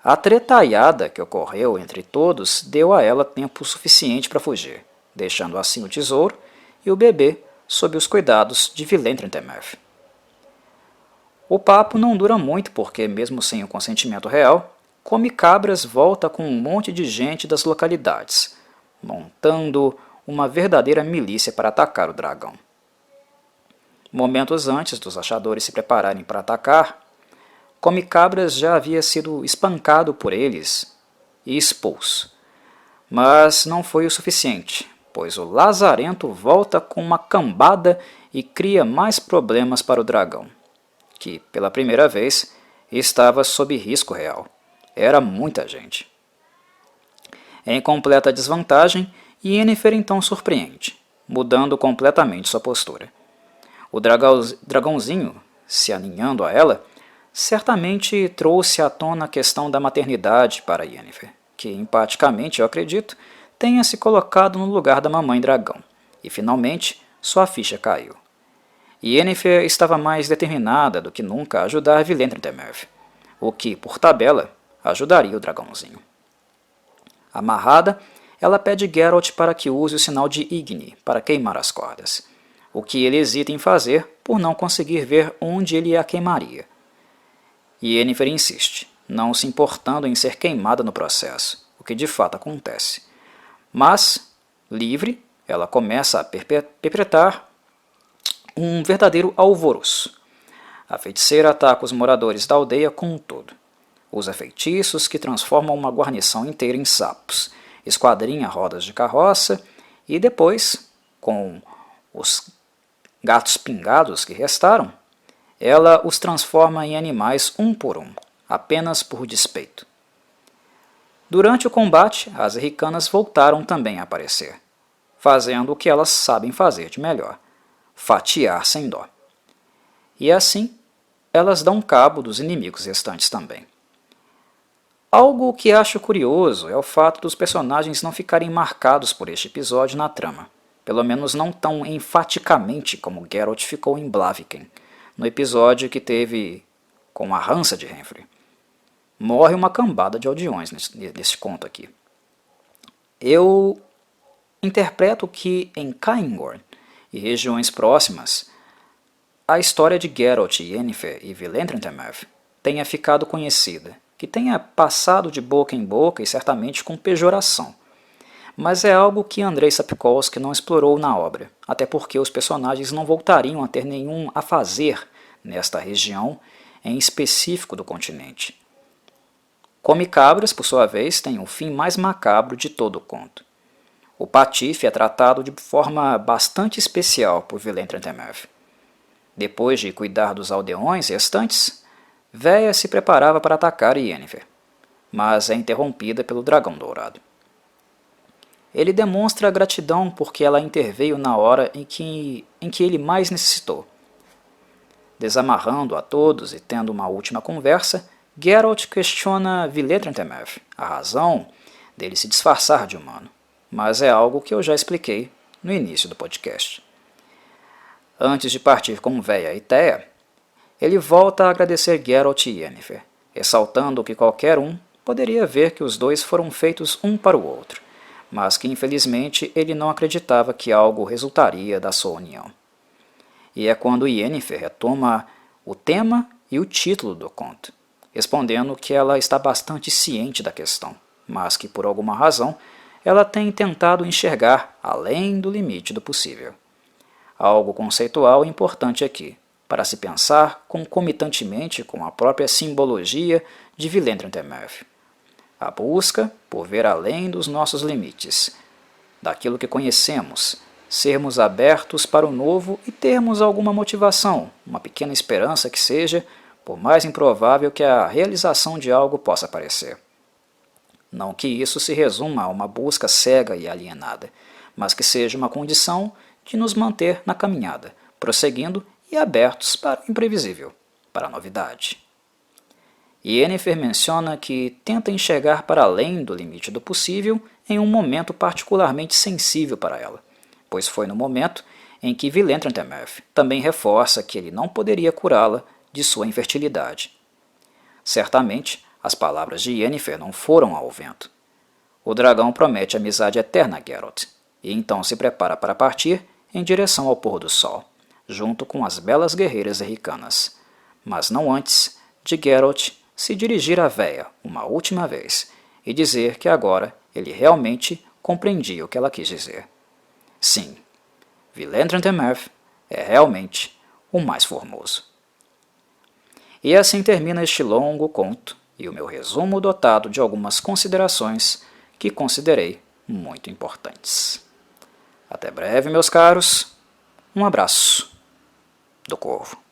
A tretaiada que ocorreu entre todos deu a ela tempo suficiente para fugir, deixando assim o tesouro e o bebê sob os cuidados de Villain Temerve. O papo não dura muito porque, mesmo sem o consentimento real, Come Cabras volta com um monte de gente das localidades, montando uma verdadeira milícia para atacar o dragão. Momentos antes dos achadores se prepararem para atacar, Come Cabras já havia sido espancado por eles e expulso. Mas não foi o suficiente, pois o Lazarento volta com uma cambada e cria mais problemas para o dragão, que, pela primeira vez, estava sob risco real. Era muita gente. Em completa desvantagem, Yennefer então surpreende, mudando completamente sua postura. O dragãozinho, se aninhando a ela, certamente trouxe à tona a questão da maternidade para Yennefer, que, empaticamente, eu acredito, tenha se colocado no lugar da mamãe dragão, e finalmente sua ficha caiu. Yennefer estava mais determinada do que nunca a ajudar Villain Temerve, o que, por tabela, ajudaria o dragãozinho. Amarrada, ela pede Geralt para que use o sinal de Igni para queimar as cordas, o que ele hesita em fazer por não conseguir ver onde ele a queimaria. Yennefer insiste, não se importando em ser queimada no processo, o que de fato acontece. Mas, livre, ela começa a perpetrar um verdadeiro alvoroço. A feiticeira ataca os moradores da aldeia com tudo. Usa feitiços que transformam uma guarnição inteira em sapos, esquadrinha rodas de carroça e depois, com os gatos pingados que restaram, ela os transforma em animais um por um, apenas por despeito. Durante o combate, as Ricanas voltaram também a aparecer, fazendo o que elas sabem fazer de melhor, fatiar sem dó. E assim, elas dão cabo dos inimigos restantes também. Algo que acho curioso é o fato dos personagens não ficarem marcados por este episódio na trama, pelo menos não tão enfaticamente como Geralt ficou em Blaviken, no episódio que teve com a Hansa de Renfrew. Morre uma cambada de aldeões nesse conto aqui. Eu interpreto que em Caingorn e regiões próximas, a história de Geralt, Yennefer e Villentretenmerth tenha ficado conhecida, que tenha passado de boca em boca e certamente com pejoração. Mas é algo que Andrei Sapkowski não explorou na obra, até porque os personagens não voltariam a ter nenhum a fazer nesta região em específico do continente. Come Cabras, por sua vez, tem o fim mais macabro de todo o conto. O Patife é tratado de forma bastante especial por Villentretenmerth. Depois de cuidar dos aldeões restantes, Véia se preparava para atacar Yennefer, mas é interrompida pelo Dragão Dourado. Ele demonstra gratidão porque ela interveio na hora em que ele mais necessitou. Desamarrando a todos e tendo uma última conversa, Geralt questiona Villentretenmerth a razão dele se disfarçar de humano, mas é algo que eu já expliquei no início do podcast. Antes de partir com Véia e Thea, ele volta a agradecer Geralt e Yennefer, ressaltando que qualquer um poderia ver que os dois foram feitos um para o outro, mas que infelizmente ele não acreditava que algo resultaria da sua união. E é quando Yennefer retoma o tema e o título do conto, respondendo que ela está bastante ciente da questão, mas que por alguma razão ela tem tentado enxergar além do limite do possível. Algo conceitual e importante aqui, para se pensar concomitantemente com a própria simbologia de Villentretenmerth. A busca por ver além dos nossos limites, daquilo que conhecemos, sermos abertos para o novo e termos alguma motivação, uma pequena esperança que seja, por mais improvável que a realização de algo possa parecer. Não que isso se resuma a uma busca cega e alienada, mas que seja uma condição de nos manter na caminhada, prosseguindo e abertos para o imprevisível, para a novidade. Yennefer menciona que tenta enxergar para além do limite do possível em um momento particularmente sensível para ela, pois foi no momento em que Villentretenmerth também reforça que ele não poderia curá-la de sua infertilidade. Certamente, as palavras de Yennefer não foram ao vento. O dragão promete amizade eterna a Geralt, e então se prepara para partir em direção ao pôr do sol, junto com as belas guerreiras erricanas, mas não antes de Geralt se dirigir à véia uma última vez e dizer que agora ele realmente compreendia o que ela quis dizer. Sim, Villentretenmerth é realmente o mais formoso. E assim termina este longo conto e o meu resumo dotado de algumas considerações que considerei muito importantes. Até breve, meus caros. Um abraço do Corvo.